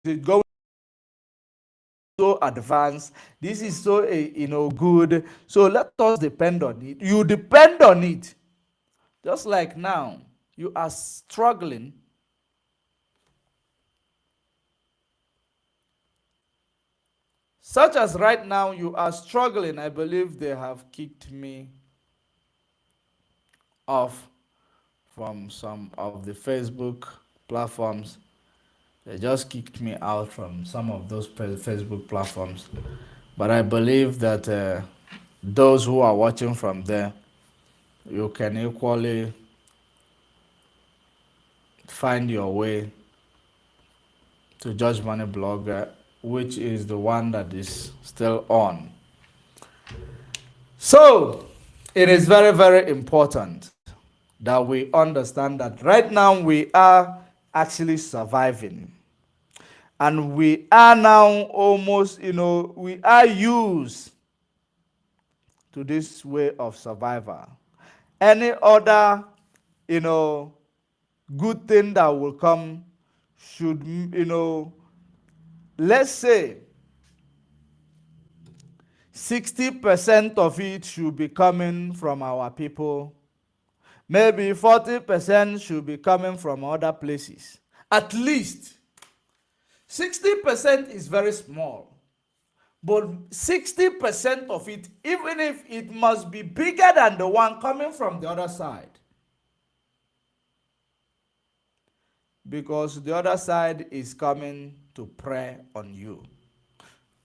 is going so advanced, this is so good, so let us depend on it. You depend on it. Just like now, you are struggling Such as right now, you are struggling. I believe they have kicked me off from some of the Facebook platforms. They just kicked me out from some of those Facebook platforms. But I believe that those who are watching from there, you can equally find your way to Judge Money Blogger, which is the one that is still on. So, it is very, very important that we understand that right now we are actually surviving. And we are now almost, we are used to this way of survival. Any other, you know, good thing that will come should, let's say 60% of it should be coming from our people. Maybe 40% should be coming from other places. At least 60% is very small. But 60% of it, even if it must be bigger than the one coming from the other side. Because the other side is coming to prey on you.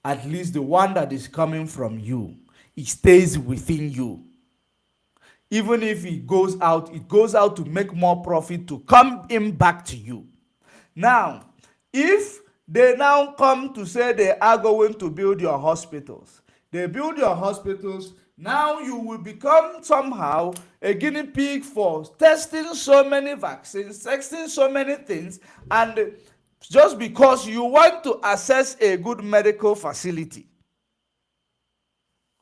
At least the one that is coming from you, it stays within you. Even if it goes out to make more profit to come in back to you. Now, if they now come to say they are going to build your hospitals, they build your hospitals, now you will become somehow a guinea pig for testing so many vaccines, testing so many things, and just because you want to access a good medical facility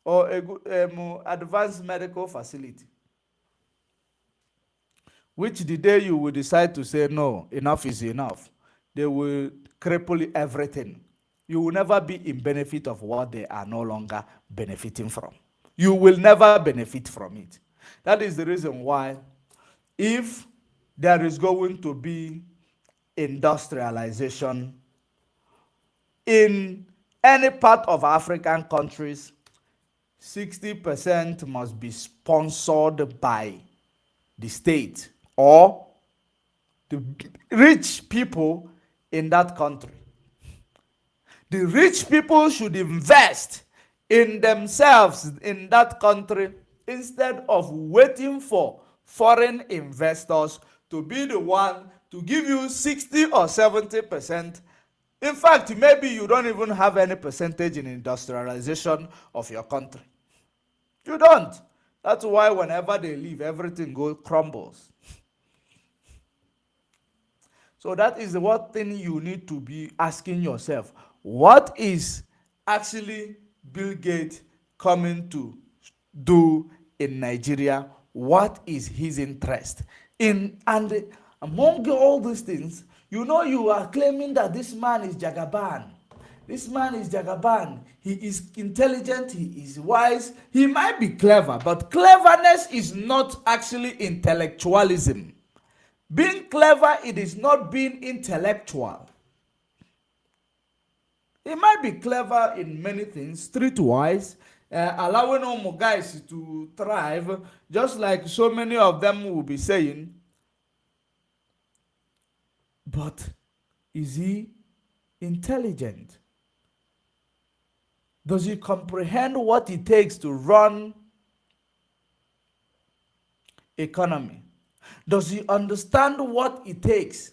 or a good advanced medical facility, which the day you will decide to say no, enough is enough, they will cripple everything. You will never be in benefit of what they are no longer benefiting from. You will never benefit from it. That is the reason why, if there is going to be industrialization in any part of African countries, 60% must be sponsored by the state or the rich people in that country. The rich people should invest in themselves in that country instead of waiting for foreign investors to be the one to give you 60 or 70%. In fact, maybe you don't even have any percentage in industrialization of your country. You don't. That's why whenever they leave, everything crumbles. So that is the one thing you need to be asking yourself. What is actually Bill Gates coming to do in Nigeria? What is his interest in? And among all these things, you are claiming that this man is Jagaban. This man is Jagaban. He is intelligent, he is wise, he might be clever, but cleverness is not actually intellectualism. Being clever, it is not being intellectual. He might be clever in many things, streetwise, allowing all guys to thrive, just like so many of them will be saying. But is he intelligent? Does he comprehend what it takes to run economy? Does he understand what it takes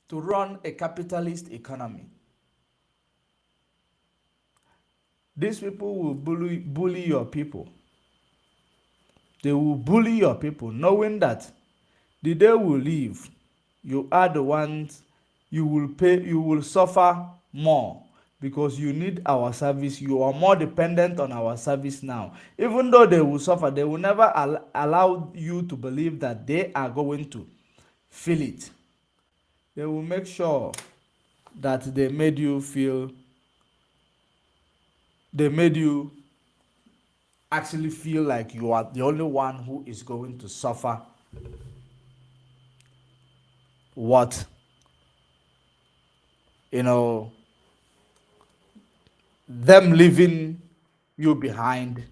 to run a capitalist economy? These people will bully your people. They will bully your people, knowing that the day will leave, you are the ones you will pay, you will suffer more because you need our service. You are more dependent on our service now. Even though they will suffer, they will never allow you to believe that they are going to feel it. They will make sure that they made you actually feel like you are the only one who is going to suffer what them leaving you behind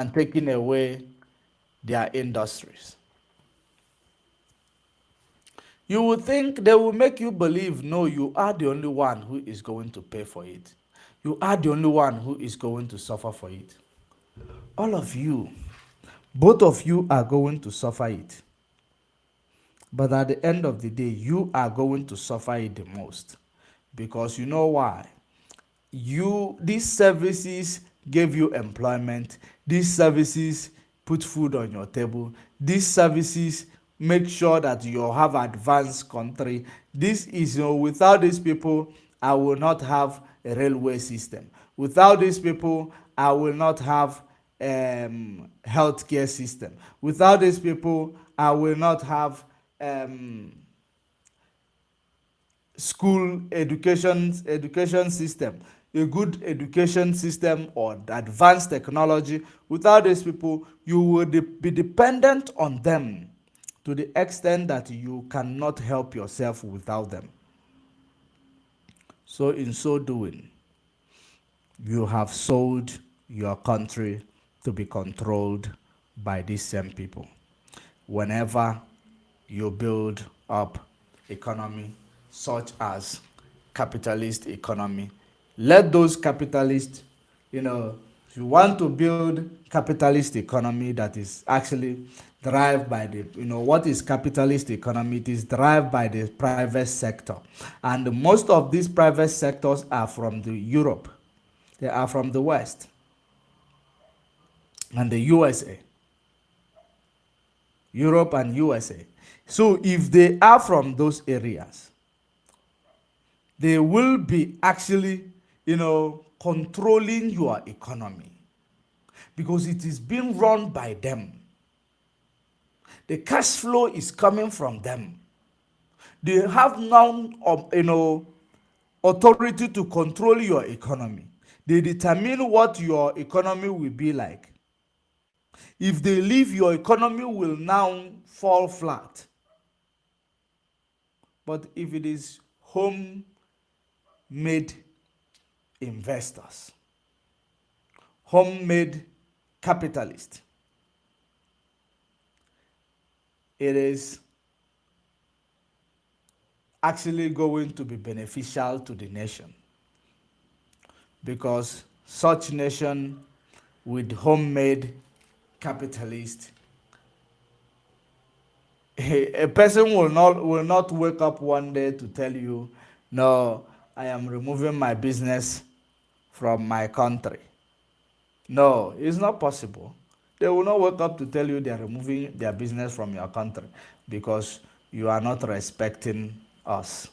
and taking away their industries. You would think they will make you believe, no, you are the only one who is going to pay for it. You are the only one who is going to suffer for it. All of you, both of you are going to suffer it. But at the end of the day, you are going to suffer it the most. Because you know why? These services gave you employment. These services put food on your table. These services make sure that you have advanced country. This is, without these people, I will not have a railway system. Without these people, I will not have healthcare system. Without these people, I will not have school education system, a good education system or advanced technology. Without these people, you will be dependent on them to the extent that you cannot help yourself without them. So in so doing, you have sold your country to be controlled by these same people. Whenever you build up economy such as capitalist economy, let those capitalists, if you want to build capitalist economy that is actually derived by the, what is capitalist economy? It is derived by the private sector, and most of these private sectors are from the Europe. They are from the West and the USA. Europe and USA. So if they are from those areas, they will be actually, controlling your economy because it is being run by them. The cash flow is coming from them. They have now, authority to control your economy. They determine what your economy will be like. If they leave, your economy will now fall flat. But if it is homemade investors, homemade capitalists, it is actually going to be beneficial to the nation, because such nation with homemade capitalists, a person will not wake up one day to tell you, no, I am removing my business from my country. No, it's not possible. They will not wake up to tell you they are removing their business from your country because you are not respecting us.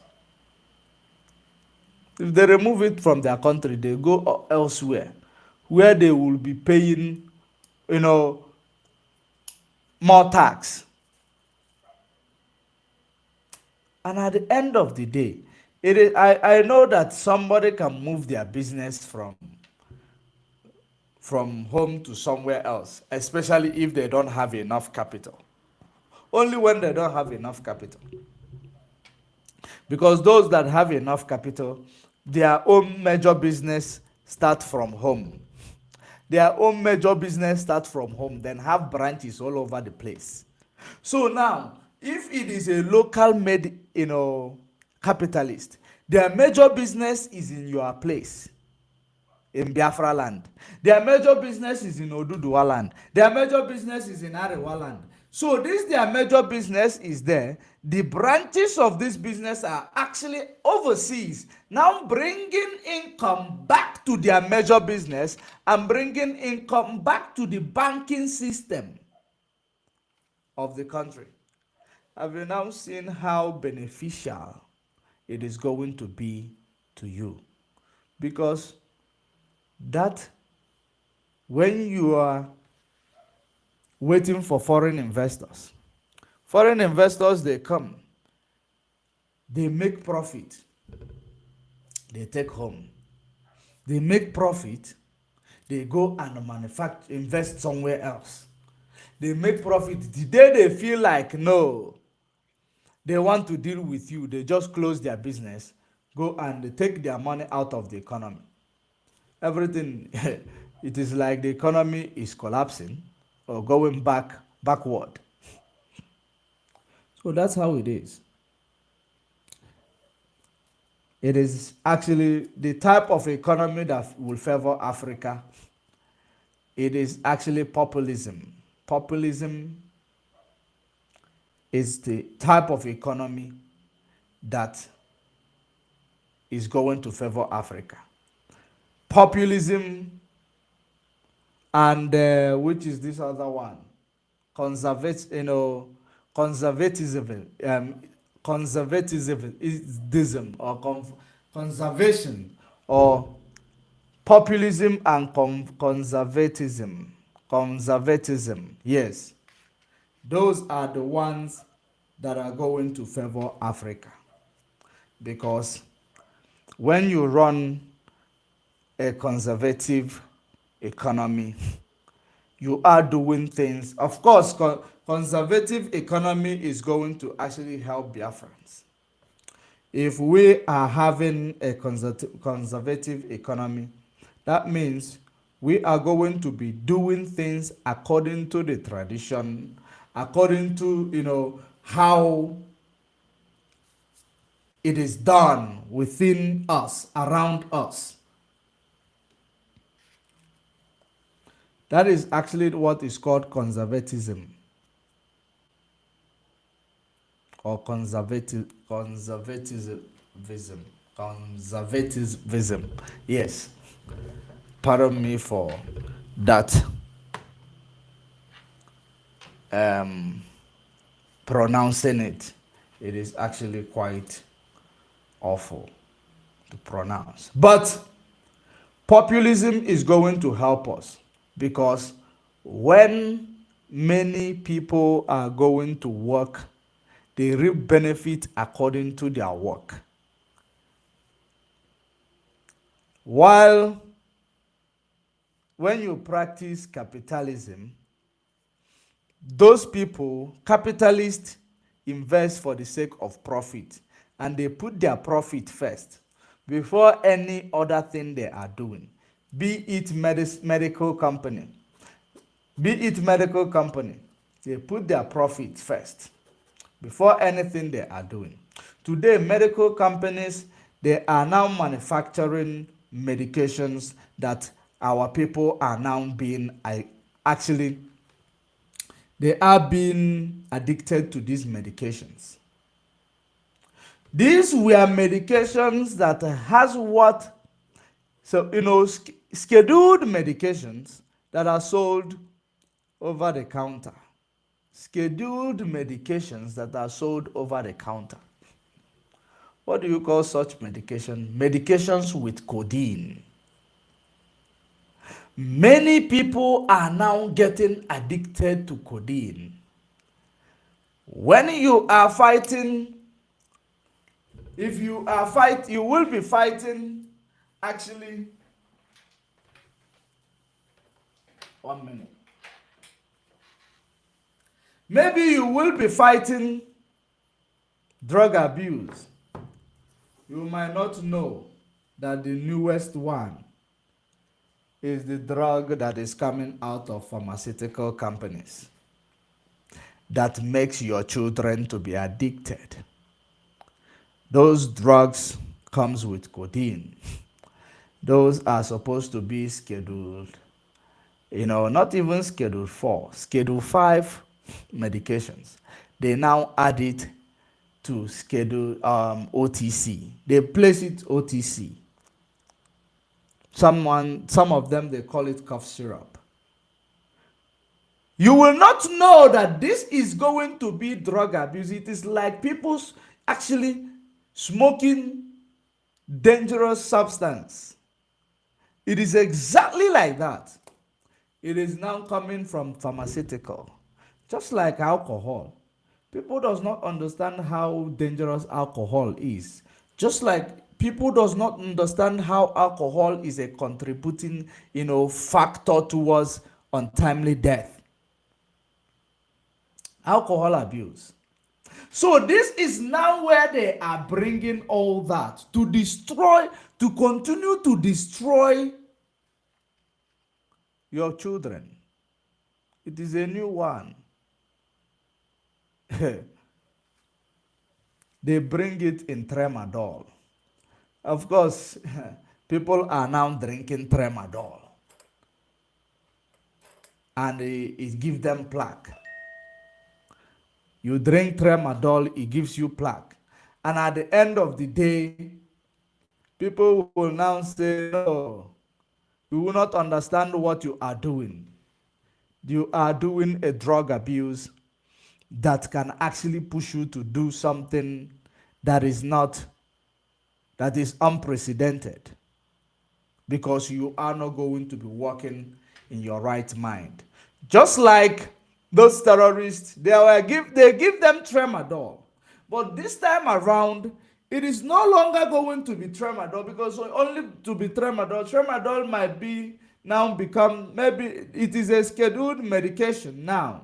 If they remove it from their country, they go elsewhere where they will be paying, more tax. And at the end of the day, I know that somebody can move their business from home to somewhere else, especially if they don't have enough capital. Only when they don't have enough capital. Because those that have enough capital, their own major business start from home. Their own major business start from home, then have branches all over the place. So now, if it is a local made, capitalist, their major business is in your place, in Biafra land. Their major business is in Oduduwa land. Their major business is in Arewa land. So this their major business is there. The branches of this business are actually overseas, now bringing income back to their major business and bringing income back to the banking system of the country. Have you now seen how beneficial it is going to be to you? Because that when you are waiting for foreign investors, they come, they make profit, they take home. They make profit, they go and manufacture, invest somewhere else. They make profit. The day they feel like, no, they want to deal with you, they just close their business, go and take their money out of the economy. everything, it is like the economy is collapsing or going backward. So that's how it is. It is actually the type of economy that will favor Africa. It is actually populism. Populism is the type of economy that is going to favor Africa. Populism and which is this other one? Conservative, conservatism, conservatism or conservation, or populism and conservatism. Yes, those are the ones that are going to favor Africa, because when you run a conservative economy, you are doing things. Of course, conservative economy is going to actually help Biafrans. If we are having a conservative economy, that means we are going to be doing things according to the tradition, according to, how it is done within us, around us. That is actually what is called conservatism, or conservatism. Yes, pardon me for that um pronouncing it. It is actually quite awful to pronounce, but populism is going to help us, because when many people are going to work, they reap benefit according to their work. While when you practice capitalism, those people, capitalists, invest for the sake of profit, and they put their profit first before any other thing they are doing, be it medical company, they put their profit first before anything they are doing. Today, medical companies, they are now manufacturing medications that our people are now being, actually, they are being addicted to these medications. These were medications that has what? So, scheduled medications that are sold over the counter. Scheduled medications that are sold over the counter. What do you call such medication? Medications with codeine. Many people are now getting addicted to codeine. When you are fighting, if you are you will be fighting, actually, 1 minute. Maybe you will be fighting drug abuse. You might not know that the newest one is the drug that is coming out of pharmaceutical companies that makes your children to be addicted. Those drugs comes with codeine. Those are supposed to be scheduled, not even schedule 4, schedule 5 medications. They now add it to schedule OTC. They place it OTC. Some of them, they call it cough syrup. You will not know that this is going to be drug abuse. It is like people actually smoking dangerous substance. It is exactly like that. It is now coming from pharmaceutical. Just like alcohol. People does not understand how dangerous alcohol is. Just like people does not understand how alcohol is a contributing, factor towards untimely death. Alcohol abuse. So this is now where they are bringing all that to destroy, to continue to destroy your children. It is a new one. They bring it in tramadol. Of course, people are now drinking tramadol, and it gives them plaque. You drink tramadol, it gives you plaque. And at the end of the day, people will now say, no, you will not understand what you are doing. You are doing a drug abuse that can actually push you to do something that is not, that is unprecedented, because you are not going to be working in your right mind. Just like those terrorists, they give them tramadol. But this time around, it is no longer going to be tramadol, because only to be tramadol might be now become, maybe it is a scheduled medication now.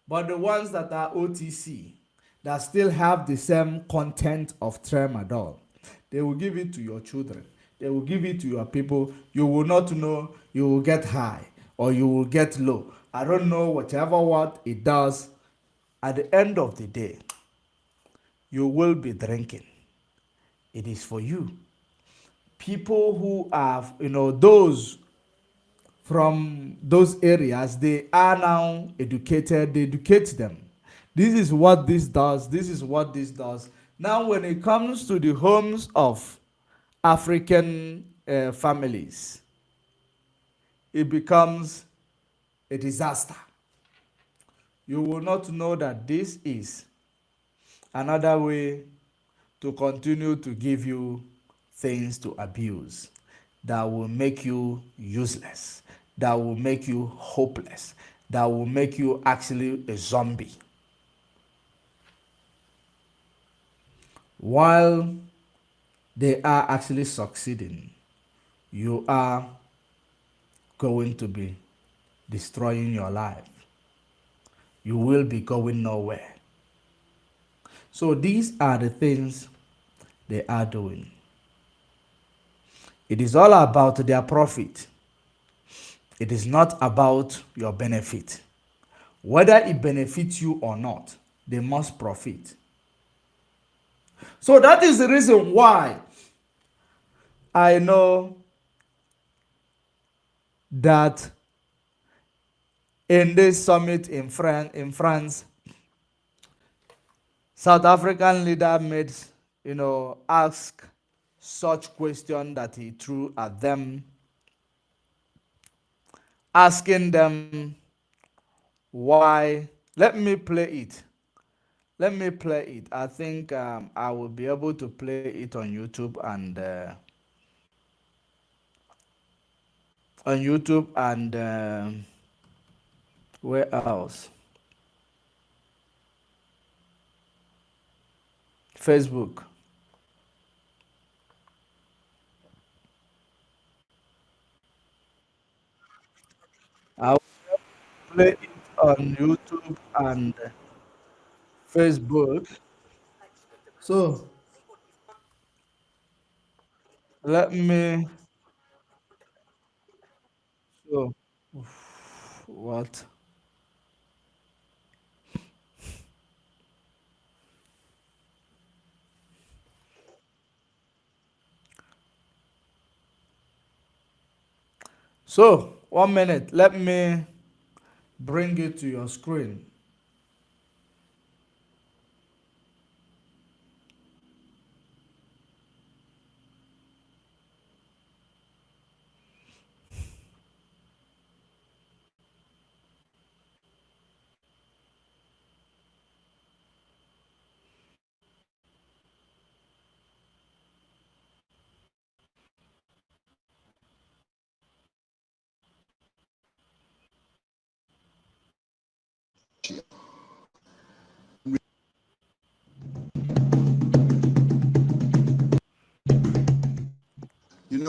But the ones that are OTC, that still have the same content of tramadol, they will give it to your children. They will give it to your people. You will not know. You will get high or you will get low. I don't know, whatever what it does. At the end of the day, you will be drinking. It is for you. People who are, those from those areas, they are now educated. They educate them. This is what this does. This is what this does. Now, when it comes to the homes of African families, it becomes a disaster. You will not know that this is another way to continue to give you things to abuse that will make you useless, that will make you hopeless, that will make you actually a zombie. While they are actually succeeding, you are going to be destroying your life. You will be going nowhere. So these are the things they are doing. It is all about their profit. It is not about your benefit. Whether it benefits you or not, they must profit. So that is the reason why I know that in this summit in France, South African leader made, ask such question that he threw at them, asking them why. Let me play it. Let me play it. I think I will be able to play it on YouTube and where else? Facebook. I will play it on YouTube and Facebook. So let me. So what? So 1 minute. Let me bring it to your screen.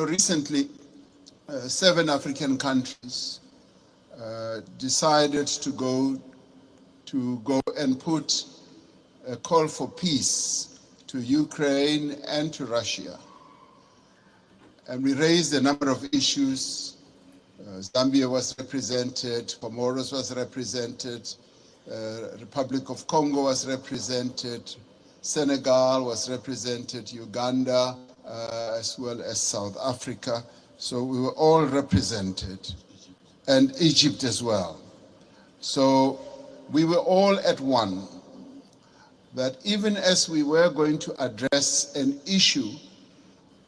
Recently, 7 African countries decided to go and put a call for peace to Ukraine and to Russia. And we raised a number of issues Zambia was represented, Comoros was represented, Republic of Congo was represented, Senegal was represented, Uganda, as well as South Africa. So we were all represented, and Egypt as well. So we were all at one, that even as we were going to address an issue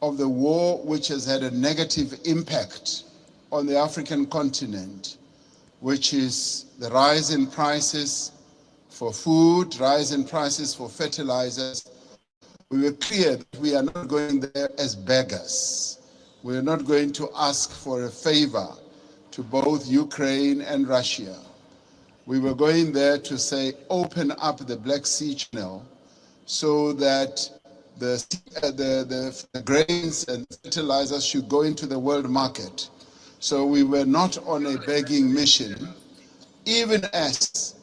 of the war which has had a negative impact on the African continent, which is the rise in prices for food, rise in prices for fertilizers, we were clear that we are not going there as beggars. We are not going to ask for a favor to both Ukraine and Russia. We were going there to say, open up the Black Sea Channel so that the grains and fertilizers should go into the world market. So we were not on a begging mission, even as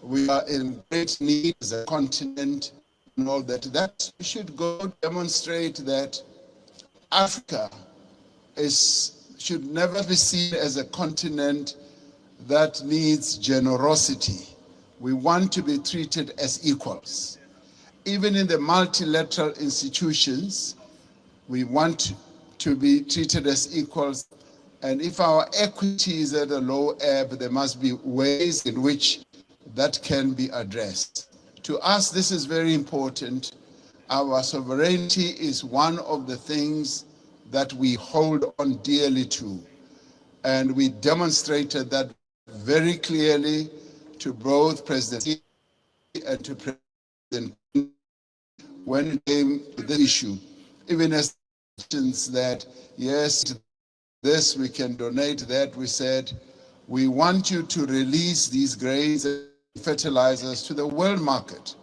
we are in great need as a continent and all that. That should go demonstrate that Africa should never be seen as a continent that needs generosity. We want to be treated as equals. Even in the multilateral institutions, we want to be treated as equals. And if our equity is at a low ebb, there must be ways in which that can be addressed. To us, this is very important. Our sovereignty is one of the things that we hold on dearly to. And we demonstrated that very clearly to both President Xi and to President when it came to this issue, even as that, yes, this we can donate that, we said, we want you to release these grains and fertilizers to the world market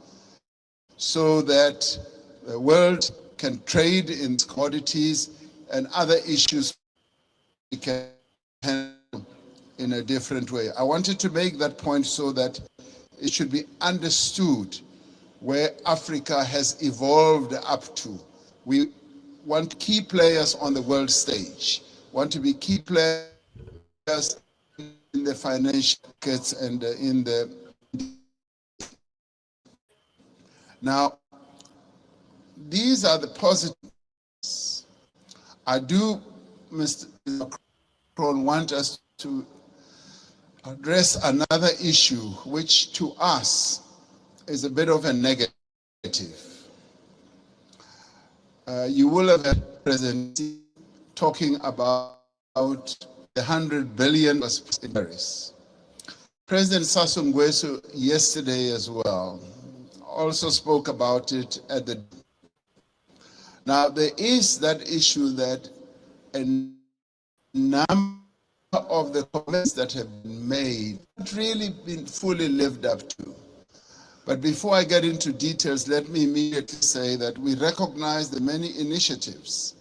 so that the world can trade in commodities and other issues we can handle in a different way. I wanted to make that point so that it should be understood where Africa has evolved up to. We want key players on the world stage, want to be key players in the financial markets and in the... Now, these are the positives. I do, Mr. Macron, want us to address another issue, which to us is a bit of a negative. You will have heard President talking about the 100 billion in Paris. President Sassou Nguesso yesterday as well also spoke about it at the... Now there is that issue that a number of the comments that have been made have really been fully lived up to. But before I get into details, let me immediately say that we recognize the many initiatives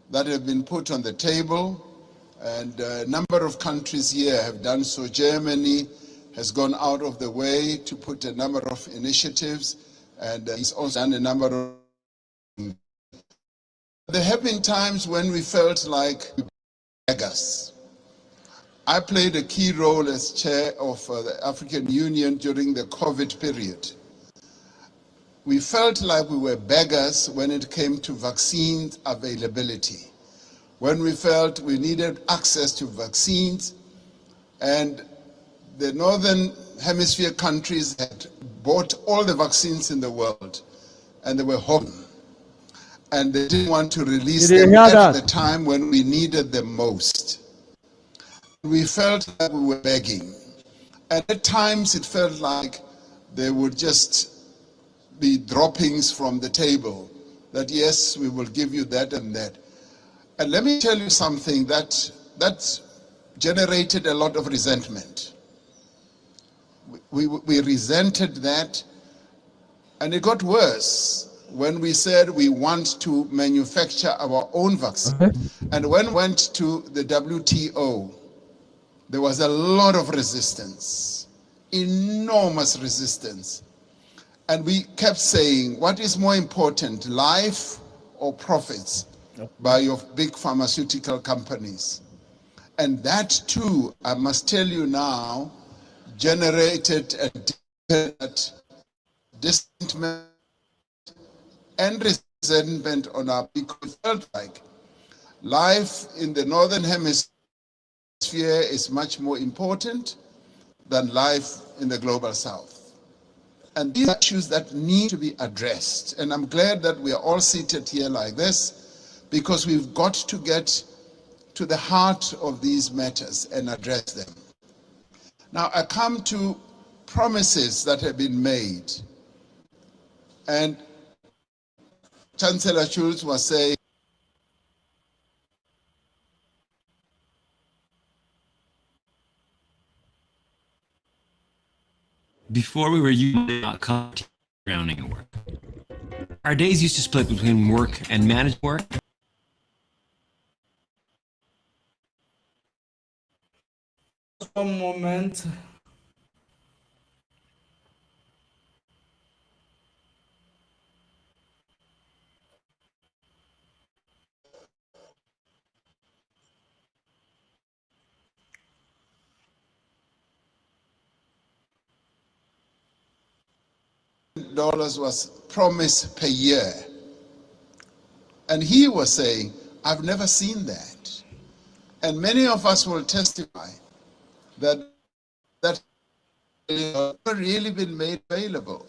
that have been put on the table, and a number of countries here have done so. Germany has gone out of the way to put a number of initiatives, and it's also done a number of... There have been times when we felt like beggars. I played a key role as chair of the African Union during the COVID period. We felt like we were beggars when it came to vaccine availability, when we felt we needed access to vaccines, and the Northern Hemisphere countries had bought all the vaccines in the world, and they were home. And they didn't want to release them at the time when we needed them most. We felt like we were begging. And at times it felt like they would just be droppings from the table, that yes, we will give you that and that. And let me tell you something that generated a lot of resentment. We resented that, and it got worse when we said we want to manufacture our own vaccine. And when we went to the WTO, there was a lot of resistance, enormous resistance. And we kept saying, what is more important, life or profits by your big pharmaceutical companies? And that too, I must tell you now, generated a disappointment and resentment on our people. It felt like life in the northern hemisphere is much more important than life in the global south. And these are issues that need to be addressed. And I'm glad that we are all seated here like this, because we've got to get to the heart of these matters and address them. Now, I come to promises that have been made. And Chancellor Schulz was saying, Before we were usually not drowning at work. Our days used to split between work and managed work. One moment. dollars was promised per year. And he was saying, I've never seen that. And many of us will testify that that has never really been made available.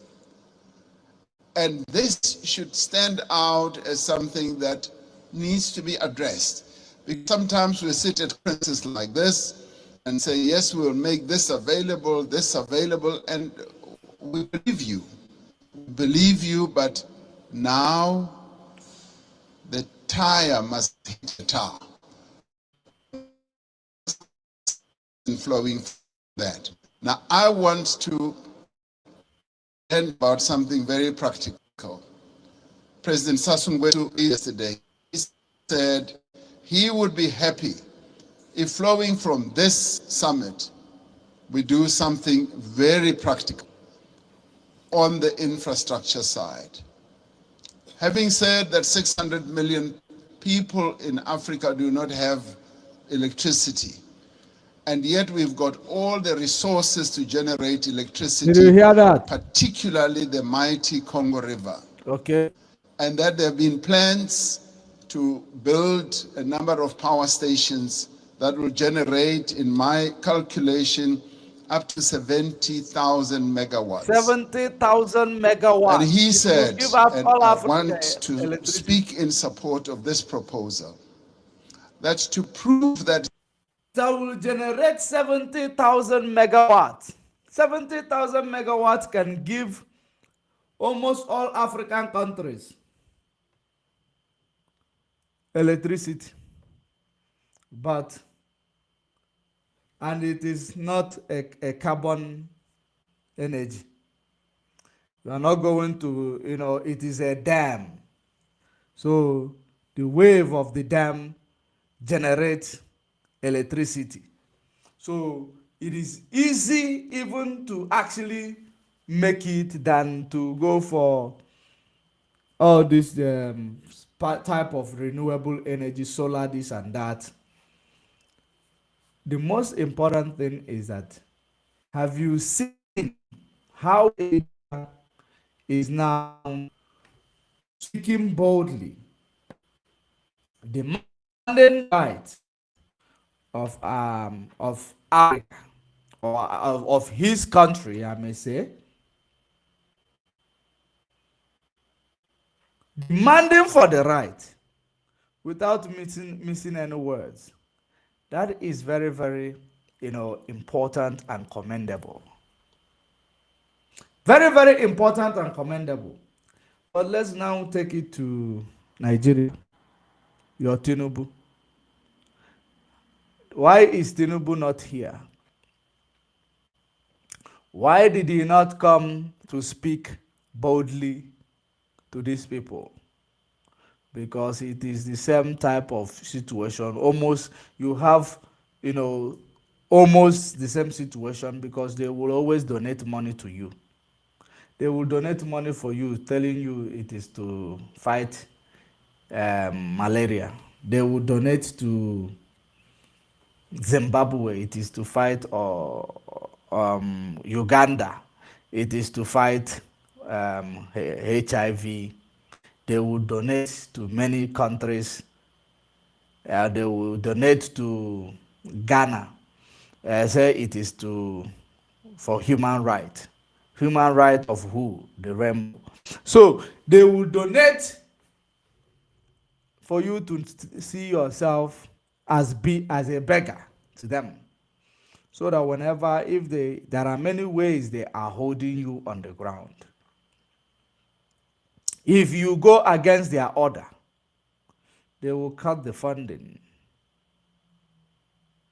And this should stand out as something that needs to be addressed. Because sometimes we sit at conferences like this and say, yes, we'll make this available, and we believe you. We believe you, but now the tire must hit the tar. And flowing from that. Now, I want to end about something very practical. President Sassou Nguesso yesterday said he would be happy if flowing from this summit, we do something very practical on the infrastructure side. Having said that 600 million people in Africa do not have electricity, and yet we've got all the resources to generate electricity. Did you hear that? Particularly the mighty Congo River. Okay. And that there have been plans to build a number of power stations that will generate, in my calculation, up to 70,000 megawatts. 70,000 megawatts. And he said, give us and all I Africa want to electricity. speak in support of this proposal, that to prove that That will generate 70,000 megawatts. 70,000 megawatts can give almost all African countries electricity. But, and it is not a carbon energy. You are not going to, it is a dam. So the wave of the dam generates electricity. So it is easy even to actually make it than to go for all this type of renewable energy, solar, this and that. The most important thing is that, have you seen how it is now speaking boldly, demanding rights of Africa, or of his country, I may say, demanding for the right without missing any words. That is very, very, important and commendable. Very, very important and commendable. But let's now take it to Nigeria. Your Tinubu. Why is Tinubu not here? Why did he not come to speak boldly to these people? Because it is the same type of situation. Almost, you have, almost the same situation, because they will always donate money to you. They will donate money for you, telling you it is to fight malaria. They will donate to Zimbabwe, it is to fight Uganda, it is to fight HIV. They will donate to many countries. They will donate to Ghana. Say it is to for human right. Human right of who? The rainbow. So they will donate for you to see yourself as a beggar to them. So that whenever if they there are many ways they are holding you on the ground. If you go against their order, they will cut the funding.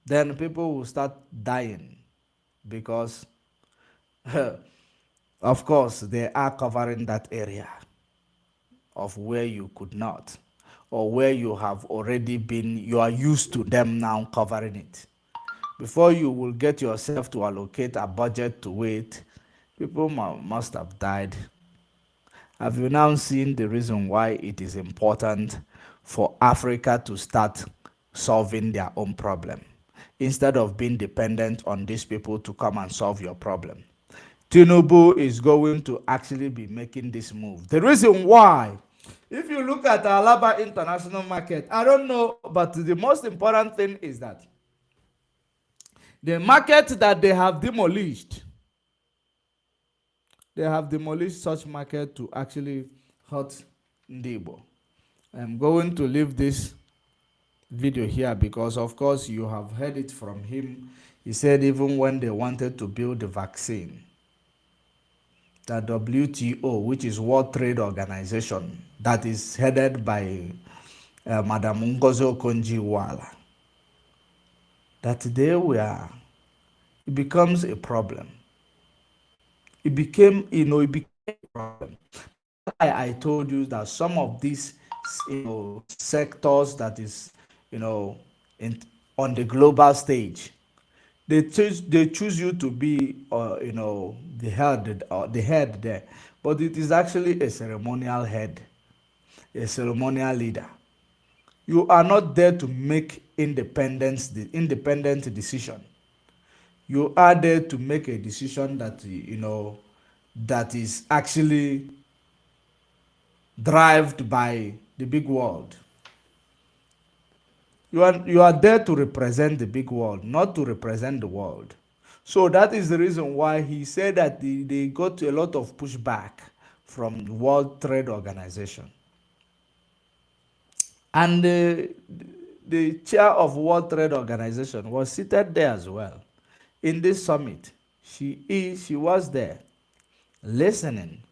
Then people will start dying because of course they are covering that area of where you could not, or where you have already been, you are used to them now covering it. Before you will get yourself to allocate a budget to it, people must have died. Have you now seen the reason why it is important for Africa to start solving their own problem instead of being dependent on these people to come and solve your problem? Tinubu is going to actually be making this move. The reason why, if you look at Alaba international market, I don't know, but the most important thing is that the market that they have demolished such market to actually hurt Ndibo. I'm going to leave this video here because of course you have heard it from him. He said even when they wanted to build the vaccine, the WTO, which is World Trade Organization, that is headed by Madam Ngozi Okonjo-Iweala, that they were, it becomes a problem. It became a problem. I told you that some of these, sectors that is, you know, in, on the global stage, they choose you to be, the head there, but it is actually a ceremonial head, a ceremonial leader. You are not there to make independent decision. You are there to make a decision that that is actually driven by the big world. You are there to represent the big world, not to represent the world. So that is the reason why he said that they got a lot of pushback from the World Trade Organization. And the chair of World Trade Organization was seated there as well in this summit. She was there listening.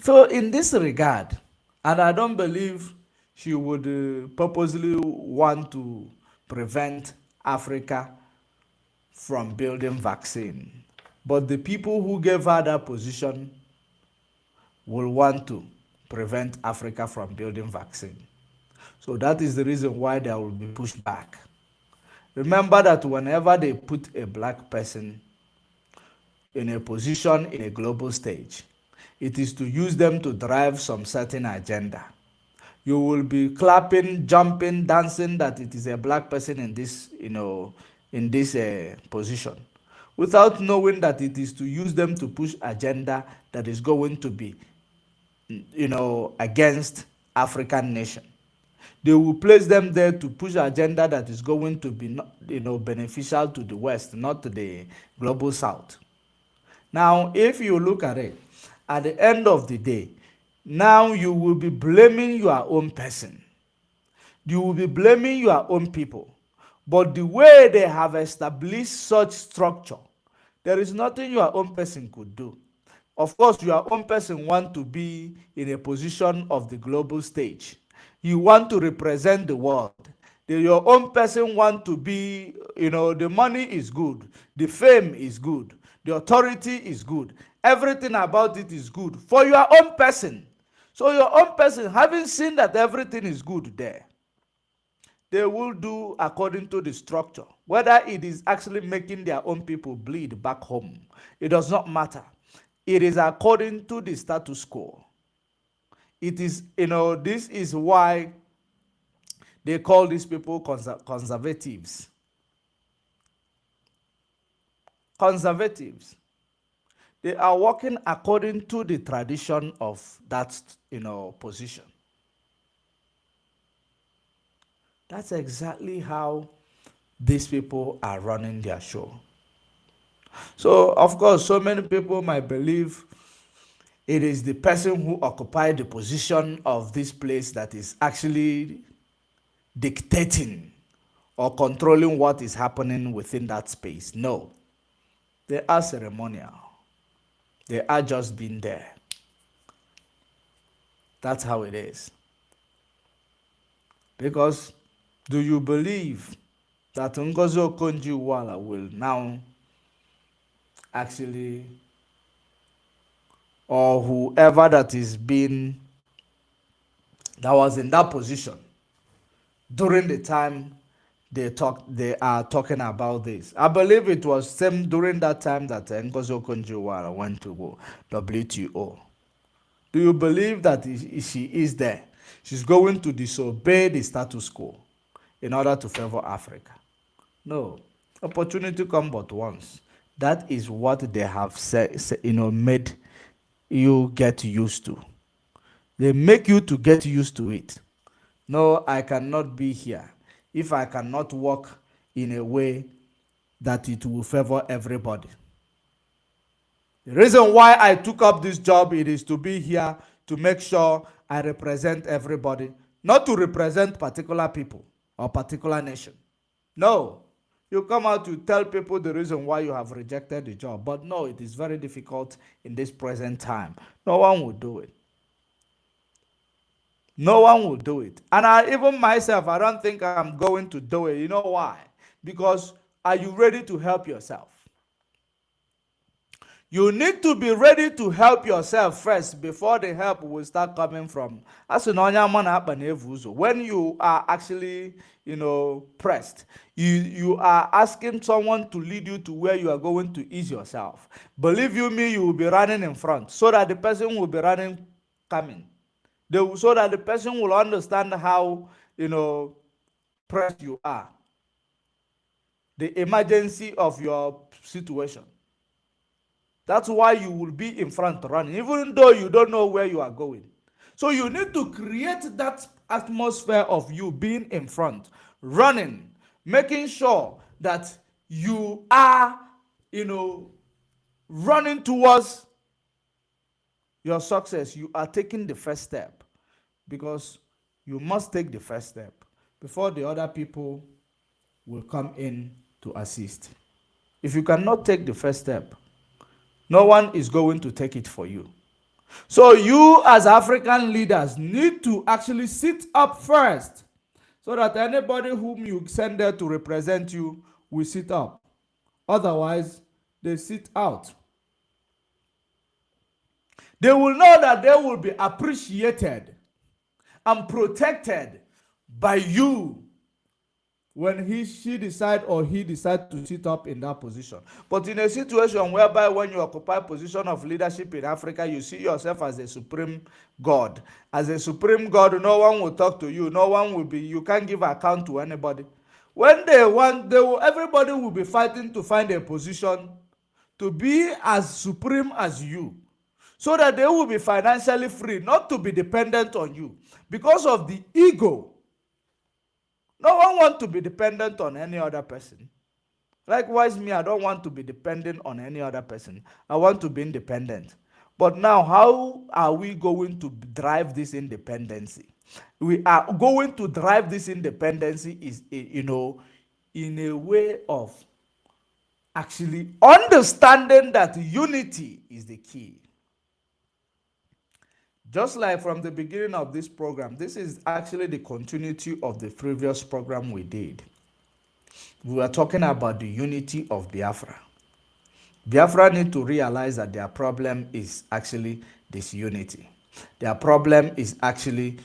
So in this regard, and I don't believe she would purposely want to prevent Africa from building vaccine. But the people who gave her that position will want to prevent Africa from building vaccine. So that is the reason why there will be pushback. Remember that whenever they put a black person in a position in a global stage, it is to use them to drive some certain agenda. You will be clapping, jumping, dancing that it is a black person in this, in this position, without knowing that it is to use them to push agenda that is going to be, against African nation. They will place them there to push agenda that is going to be, beneficial to the West, not to the global South. Now, if you look at it, at the end of the day, now you will be blaming your own person. You will be blaming your own people. But the way they have established such structure, there is nothing your own person could do. Of course, your own person want to be in a position of the global stage. You want to represent the world. Your own person want to be, the money is good, the fame is good, the authority is good, everything about it is good for your own person. So your own person, having seen that everything is good there, they will do according to the structure. Whether it is actually making their own people bleed back home, it does not matter. It is according to the status quo. It is, this is why they call these people conservatives. conservatives, they are working according to the tradition of that, position. That's exactly how these people are running their show. So, of course, so many people might believe it is the person who occupied the position of this place that is actually dictating or controlling what is happening within that space. No, they are ceremonial. They are just being there. That's how it is. Because do you believe that Ngozi Okonjo-Iweala will now actually, or whoever that is being, that was in that position during the time they are talking about this? I believe it was same during that time that Ngozi Okonjo-Iweala went to WTO. Do you believe that she is there? She's going to disobey the status quo in order to favor Africa? No. Opportunity come but once. That is what they have made you get used to. They make you to get used to it. No, I cannot be here if I cannot work in a way that it will favor everybody. The reason why I took up this job, it is to be here to make sure I represent everybody, not to represent particular people or particular nation. No, you come out to tell people the reason why you have rejected the job, but no, it is very difficult in this present time. No one will do it. No one will do it. And even myself, I don't think I'm going to do it. You know why? Because are you ready to help yourself? You need to be ready to help yourself first before the help will start coming from. When you are actually, pressed, you are asking someone to lead you to where you are going to ease yourself. Believe you me, you will be running in front so that the person will be running coming. So that the person will understand how, pressed you are, the emergency of your situation. That's why you will be in front running, even though you don't know where you are going. So you need to create that atmosphere of you being in front, running, making sure that you are, running towards your success. You are taking the first step, because you must take the first step before the other people will come in to assist. If you cannot take the first step, no one is going to take it for you. So you as African leaders need to actually sit up first, so that anybody whom you send there to represent you will sit up. Otherwise, they sit out. They will know that they will be appreciated and protected by you when she decide or he decide to sit up in that position. But in a situation whereby when you occupy position of leadership in Africa, you see yourself as a supreme God. As a supreme God, no one will talk to you. No one will be, you can't give account to anybody. When everybody will be fighting to find a position to be as supreme as you, so that they will be financially free, not to be dependent on you because of the ego. No one wants to be dependent on any other person. Likewise, me, I don't want to be dependent on any other person. I want to be independent. But now, how are we going to drive this independency? We are going to drive this independency in a way of actually understanding that unity is the key. Just like from the beginning of this program, this is actually the continuity of the previous program we did. We were talking about the unity of Biafra. Biafra need to realize that their problem is actually disunity. Their problem is actually,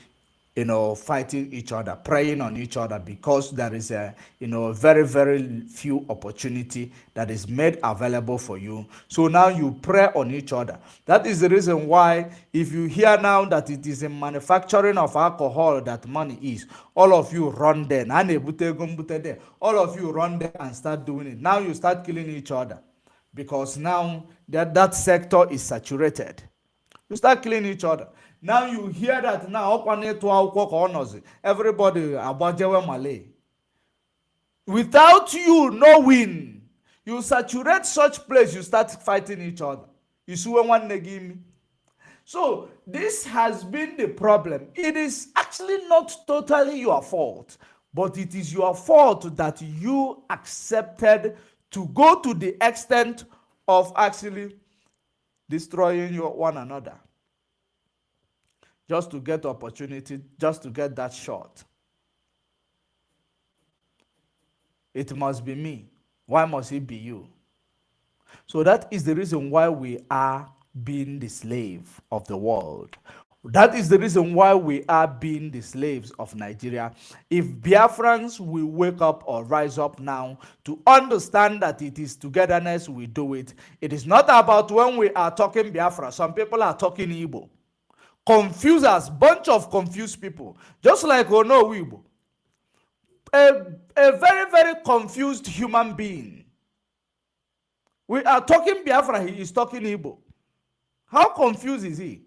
fighting each other, preying on each other, because there is a, very, very few opportunity that is made available for you. So now you prey on each other. That is the reason why, if you hear now that it is in manufacturing of alcohol that money is, all of you run there. All of you run there and start doing it. Now you start killing each other. because now that sector is saturated. You start killing each other. Now you hear that now everybody agbajewe Malay. Without you knowing, you saturate such place, you start fighting each other. You see one negimi. So this has been the problem. It is actually not totally your fault, but it is your fault that you accepted to go to the extent of actually destroying one another just to get opportunity, just to get that shot. It must be me. Why must it be you? So that is the reason why we are being the slave of the world. That is the reason why we are being the slaves of Nigeria. If Biafrans will wake up or rise up now to understand that it is togetherness we do it. It is not about when we are talking Biafra. Some people are talking Igbo. Confusers, bunch of confused people. Just like Ono Igbo. A very, very confused human being. We are talking Biafra, he is talking Igbo. How confused is he?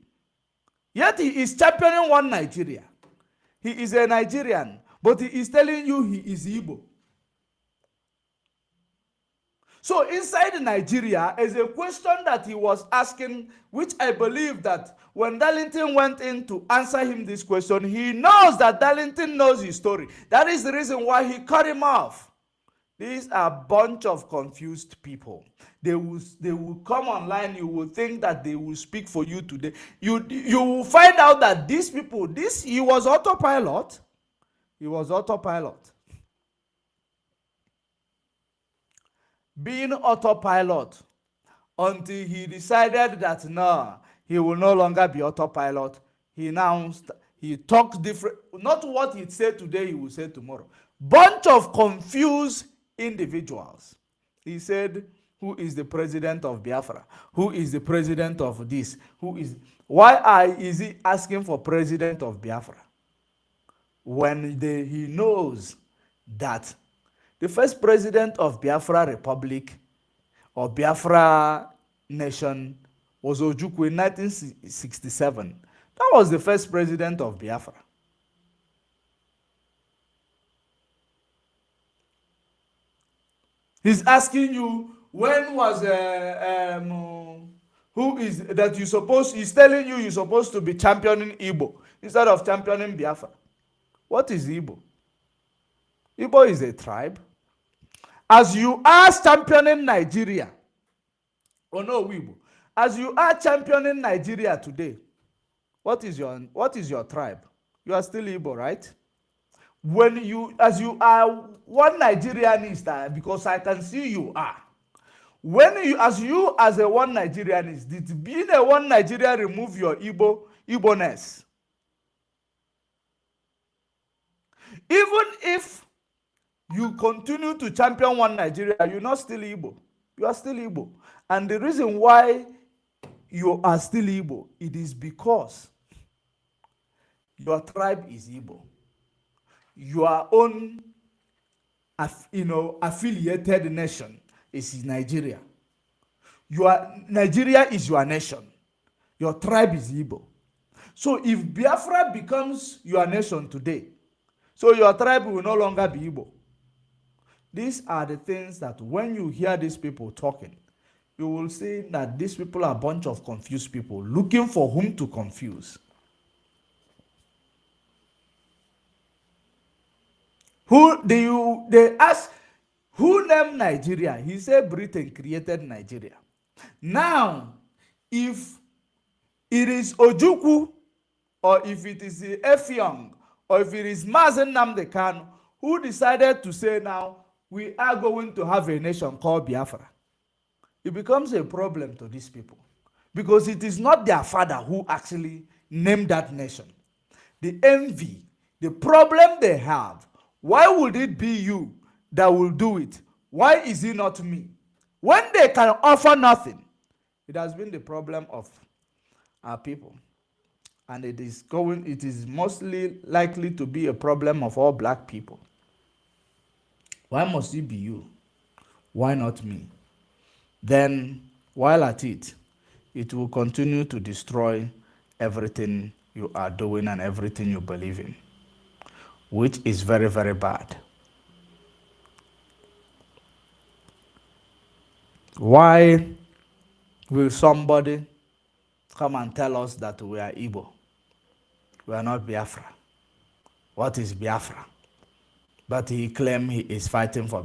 Yet he is championing one Nigeria. He is a Nigerian, but he is telling you he is Igbo. So inside Nigeria is a question that he was asking, which I believe that when Darlington went in to answer him this question, he knows that Darlington knows his story. That is the reason why he cut him off. These are a bunch of confused people. They will come online. You will think that they will speak for you today. You will find out that these people, he was autopilot. He was autopilot. Being autopilot until he decided that no, he will no longer be autopilot. He talks different. Not what he said today, he will say tomorrow. Bunch of confused individuals. He said, who is the president of Biafra? Who is the president of this? Is he asking for president of Biafra? When he knows that the first president of Biafra Republic or Biafra Nation was Ojukwu in 1967. That was the first president of Biafra. He's asking you, when was who is that you supposed, he's telling you you're supposed to be championing Igbo instead of championing Biafra. What is Igbo? Igbo is a tribe. As you are championing Nigeria, Igbo, as you are championing Nigeria today, what is your tribe? You are still Igbo, right? As you are one Nigerianist, because I can see you are. As a one Nigerianist, did being a one Nigeria remove your Igbo-ness? Even if you continue to champion one Nigeria, you're not still Igbo. You are still Igbo. And the reason why you are still Igbo, it is because your tribe is Igbo. Your own affiliated nation is Nigeria. Nigeria is your nation. Your tribe is Igbo. So if Biafra becomes your nation today, so your tribe will no longer be Igbo. These are the things that when you hear these people talking, you will see that these people are a bunch of confused people looking for whom to confuse. They ask, who named Nigeria? He said Britain created Nigeria. Now, if it is Ojukwu, or if it is Effiong, or if it is Mazen Nnamdi Kanu, who decided to say now, we are going to have a nation called Biafra, it becomes a problem to these people. Because it is not their father who actually named that nation. The envy, the problem they have, why would it be you that will do it? Why is it not me? When they can offer nothing, it has been the problem of our people. And it is mostly likely to be a problem of all black people. Why must it be you? Why not me? then while at it, it will continue to destroy everything you are doing and everything you believe in, which is very, very bad. Why will somebody come and tell us that we are Igbo? We are not Biafra. What is Biafra? But he claimed he is fighting for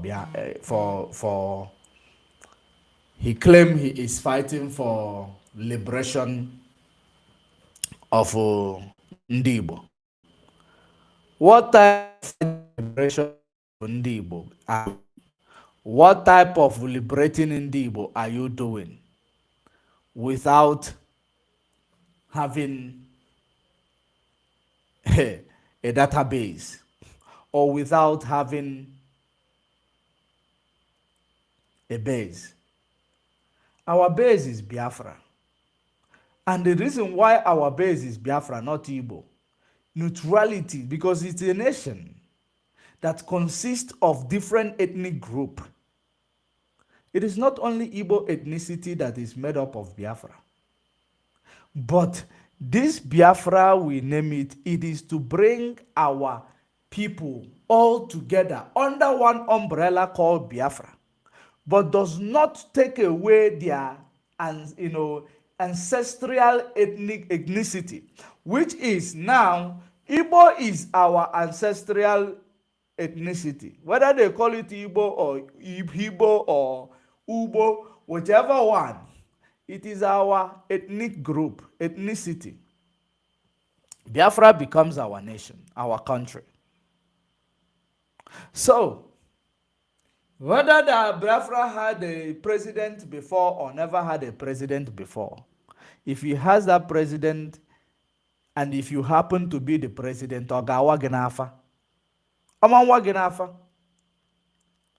he claimed he is fighting for liberation of Ndi Igbo. What type of liberation of Ndi Igbo? What type of liberating Ndi Igbo are you doing without having a database or without having a base? Our base is Biafra. And the reason why our base is Biafra, not Igbo, neutrality, because it's a nation that consists of different ethnic groups. It is not only Igbo ethnicity that is made up of Biafra. But this Biafra, we name it, it is to bring our people all together under one umbrella called Biafra, but does not take away their ancestral ethnicity, which is now Igbo is our ancestral ethnicity. Whether they call it Igbo or Igbo or Ubo, whichever one, it is our ethnic group, ethnicity. Biafra becomes our nation, our country. So, whether the Biafra had a president before or never had a president before, if he has that president and if you happen to be the president, Ogawa Genafa, Amanwa Genafa,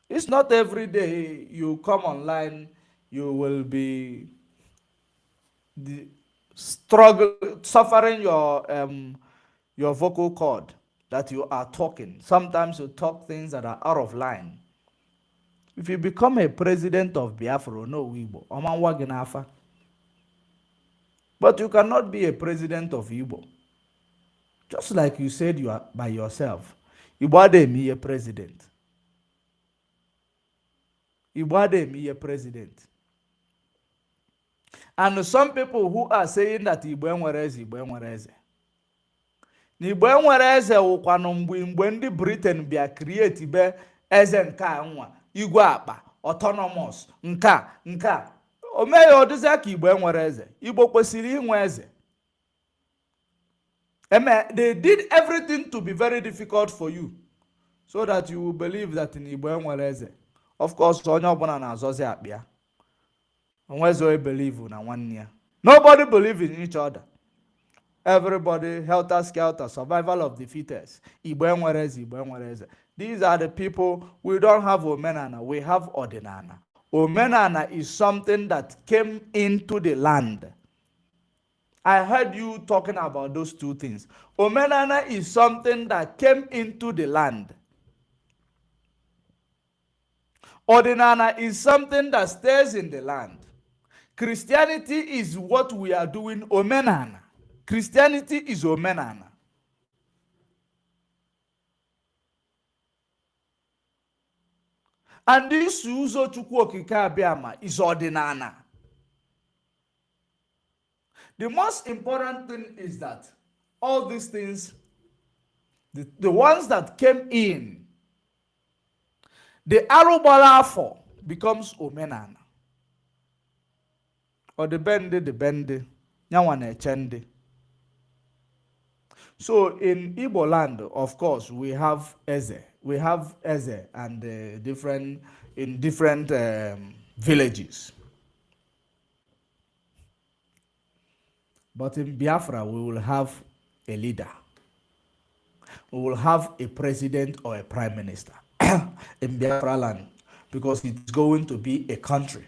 it's not every day you come online, you will be suffering your vocal cord that you are talking. Sometimes you talk things that are out of line. If you become a president of Biafra, no Igbo, Omanwa Genafa. But you cannot be a president of Igbo. Just like you said you are by yourself. Igbo ademi a president. Igbo ademi a president. And some people who are saying that Igbo enwere eze, Igbo enwere eze. Na Igbo enwere eze wụkwanụ mgbe ndị Britain bịa create be eze nke a nwa, igwe akpa, autonomous, nka. O meghị ọdịzi ka Igbo enwere eze. Igbo kwesịrị inwe eze. They did everything to be very difficult for you so that you will believe that in Igbo enwere eze. Of course, onye ọbụla na-azọzi akpịa. Onwezo believe na nwanne ya. Nobody believe in each other. Everybody helter skelter, survival of the fittest. Igbo enwere eze, Igbo enwere eze. These are the people. We don't have omenana, we have ordinana. Omenana is something that came into the land. I heard you talking about those two things. Omenana is something that came into the land. Ordinana is something that stays in the land. Christianity is what we are doing, omenana. Christianity is omenana. And this uzo chukwu okike abịama is ordinana. The most important thing is that all these things, the ones that came in, the Arubalafo becomes omenana. Or the bende, nyawane chende. So in Igbo land, of course, we have Eze. We have Eze and in different villages. But in Biafra, we will have a leader. We will have a president or a prime minister in Biafra land, because it's going to be a country.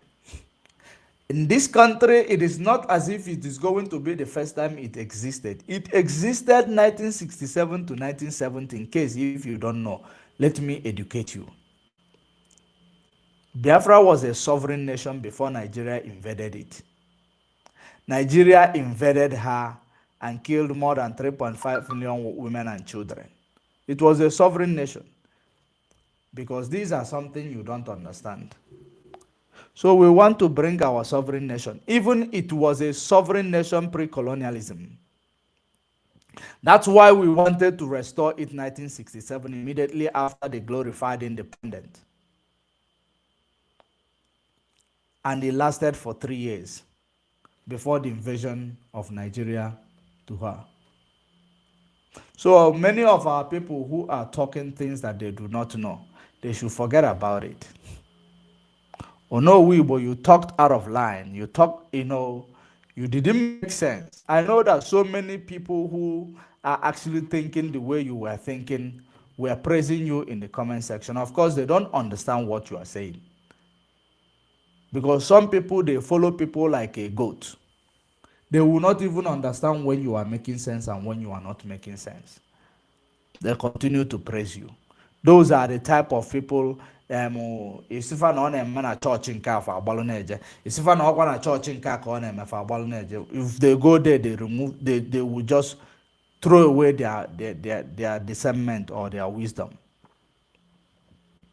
In this country, it is not as if it is going to be the first time it existed. It existed 1967 to 1970. In case if you don't know, let me educate you. Biafra was a sovereign nation before Nigeria invaded it. Nigeria invaded her and killed more than 3.5 million women and children. It was a sovereign nation, because these are something you don't understand. So we want to bring our sovereign nation. Even it was a sovereign nation pre-colonialism. That's why we wanted to restore it 1967, immediately after the glorified independence. And it lasted for 3 years before the invasion of Nigeria to her. So many of our people who are talking things that they do not know, they should forget about it. Oh no, Weibo, you talked out of line. You talked, you didn't make sense. I know that so many people who are actually thinking the way you were thinking were praising you in the comment section. Of course, they don't understand what you are saying. Because some people, they follow people like a goat. They will not even understand when you are making sense and when you are not making sense. They continue to praise you. Those are the type of people. Isifa na ọ na-eme na chọọchị nke afọ agbalụ na-eje, isifa na ọkwa na chọọchị nke a ka ọ na-eme fa agbalụ na-eje. If they go there, they will just throw away their discernment or their wisdom,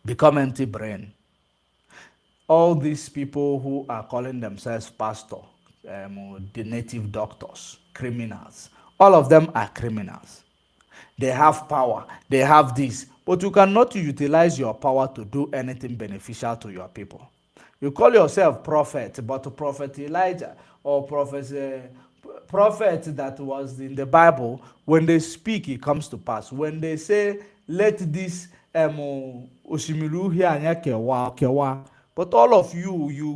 become empty brain. All these people who are calling themselves pastor, the native doctors, criminals, all of them are criminals. They have power, they have this, but you cannot utilize your power to do anything beneficial to your people. You call yourself prophet, but Prophet Elijah or prophet that was in the Bible, when they speak, it comes to pass. When they say, let this oshimiru here anya kewa kewa, but all of you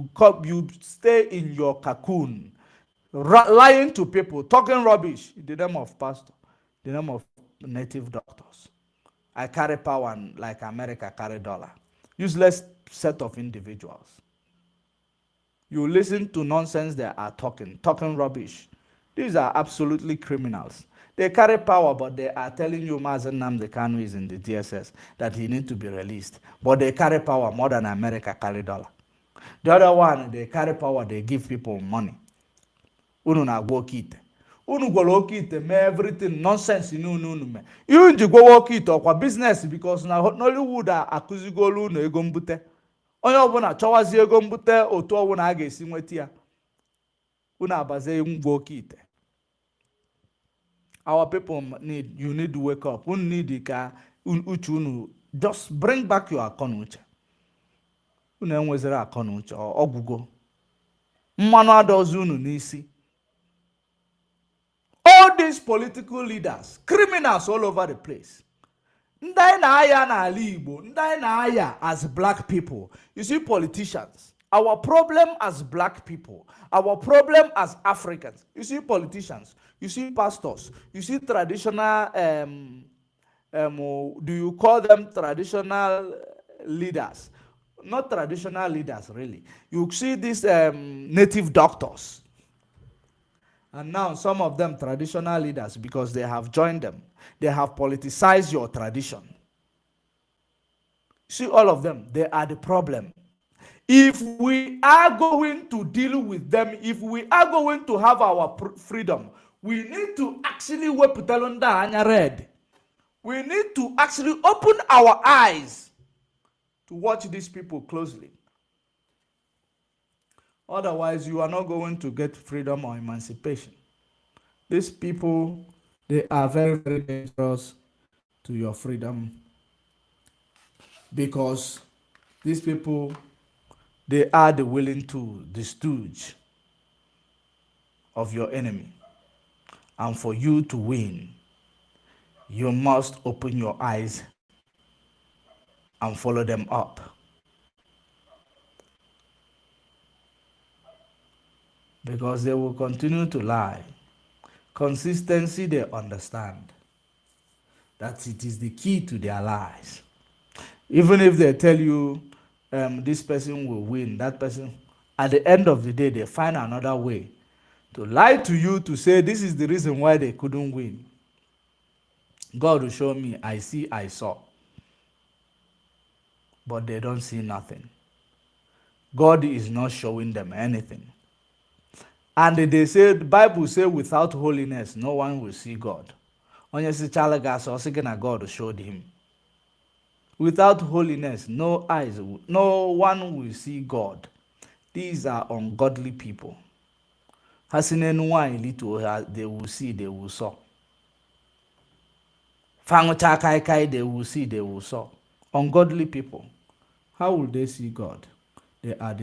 stay in your cocoon, lying to people, talking rubbish in the name of pastor, the name of native doctors. I carry power like America carry dollar. Useless set of individuals. You listen to nonsense they are talking rubbish. These are absolutely criminals. They carry power, but they are telling you Mazen Nnamdi Kanu is in the DSS, that he need to be released. But they carry power more than America carry dollar. The other one, they carry power, they give people money. Unu na-agwa oke ite. Unu gwara oke ite mee everything nonsense in unu mee. Ihe nji gwawa oke ite ọkwa business, because na Nollywood akụzigolu unu ego mbute. Onye ọbụla chọwazi ego mbute otu ọbụla a ga-esi nweta ya. Unu abazie ngwa oke ite. Our people you need to wake up. Unu need ka uche unu just bring back your akọ na uche. Unu enweziri akọ na uche ọgwụgo. Mmanụ adọzi unu n'isi. All these political leaders, criminals all over the place. Ndị na-aya n'ala Igbo, ndị na-aya as black people. You see, politicians, our problem as black people, our problem as Africans. You see, politicians, you see, pastors, you see, traditional, do you call them traditional leaders? Not traditional leaders, really. You see these native doctors. And now some of them traditional leaders, because they have joined them. They have politicized your tradition. See, all of them, they are the problem. If we are going to deal with them, if we are going to have our freedom, we need to actually red. We need to actually open our eyes to watch these people closely. Otherwise, you are not going to get freedom or emancipation. These people, they are very, very dangerous to your freedom, because these people, they are the willing to the stooge of your enemy. And for you to win, you must open your eyes and follow them up. Because they will continue to lie. Consistency, they understand that it is the key to their lies. Even if they tell you this person will win, that person, at the end of the day, they find another way to lie to you, to say this is the reason why they couldn't win. God will show me, I see, I saw. But they don't see nothing. God is not showing them anything. And they say, the Bible say, without holiness, no one will see God. Onye si chalaga so na God showed him. Without holiness, no one will see God. These are ungodly people. Hasinen little they will see, they will saw. Fangucha kai kai, they will see, they will saw. Ungodly people. How will they see God? They are the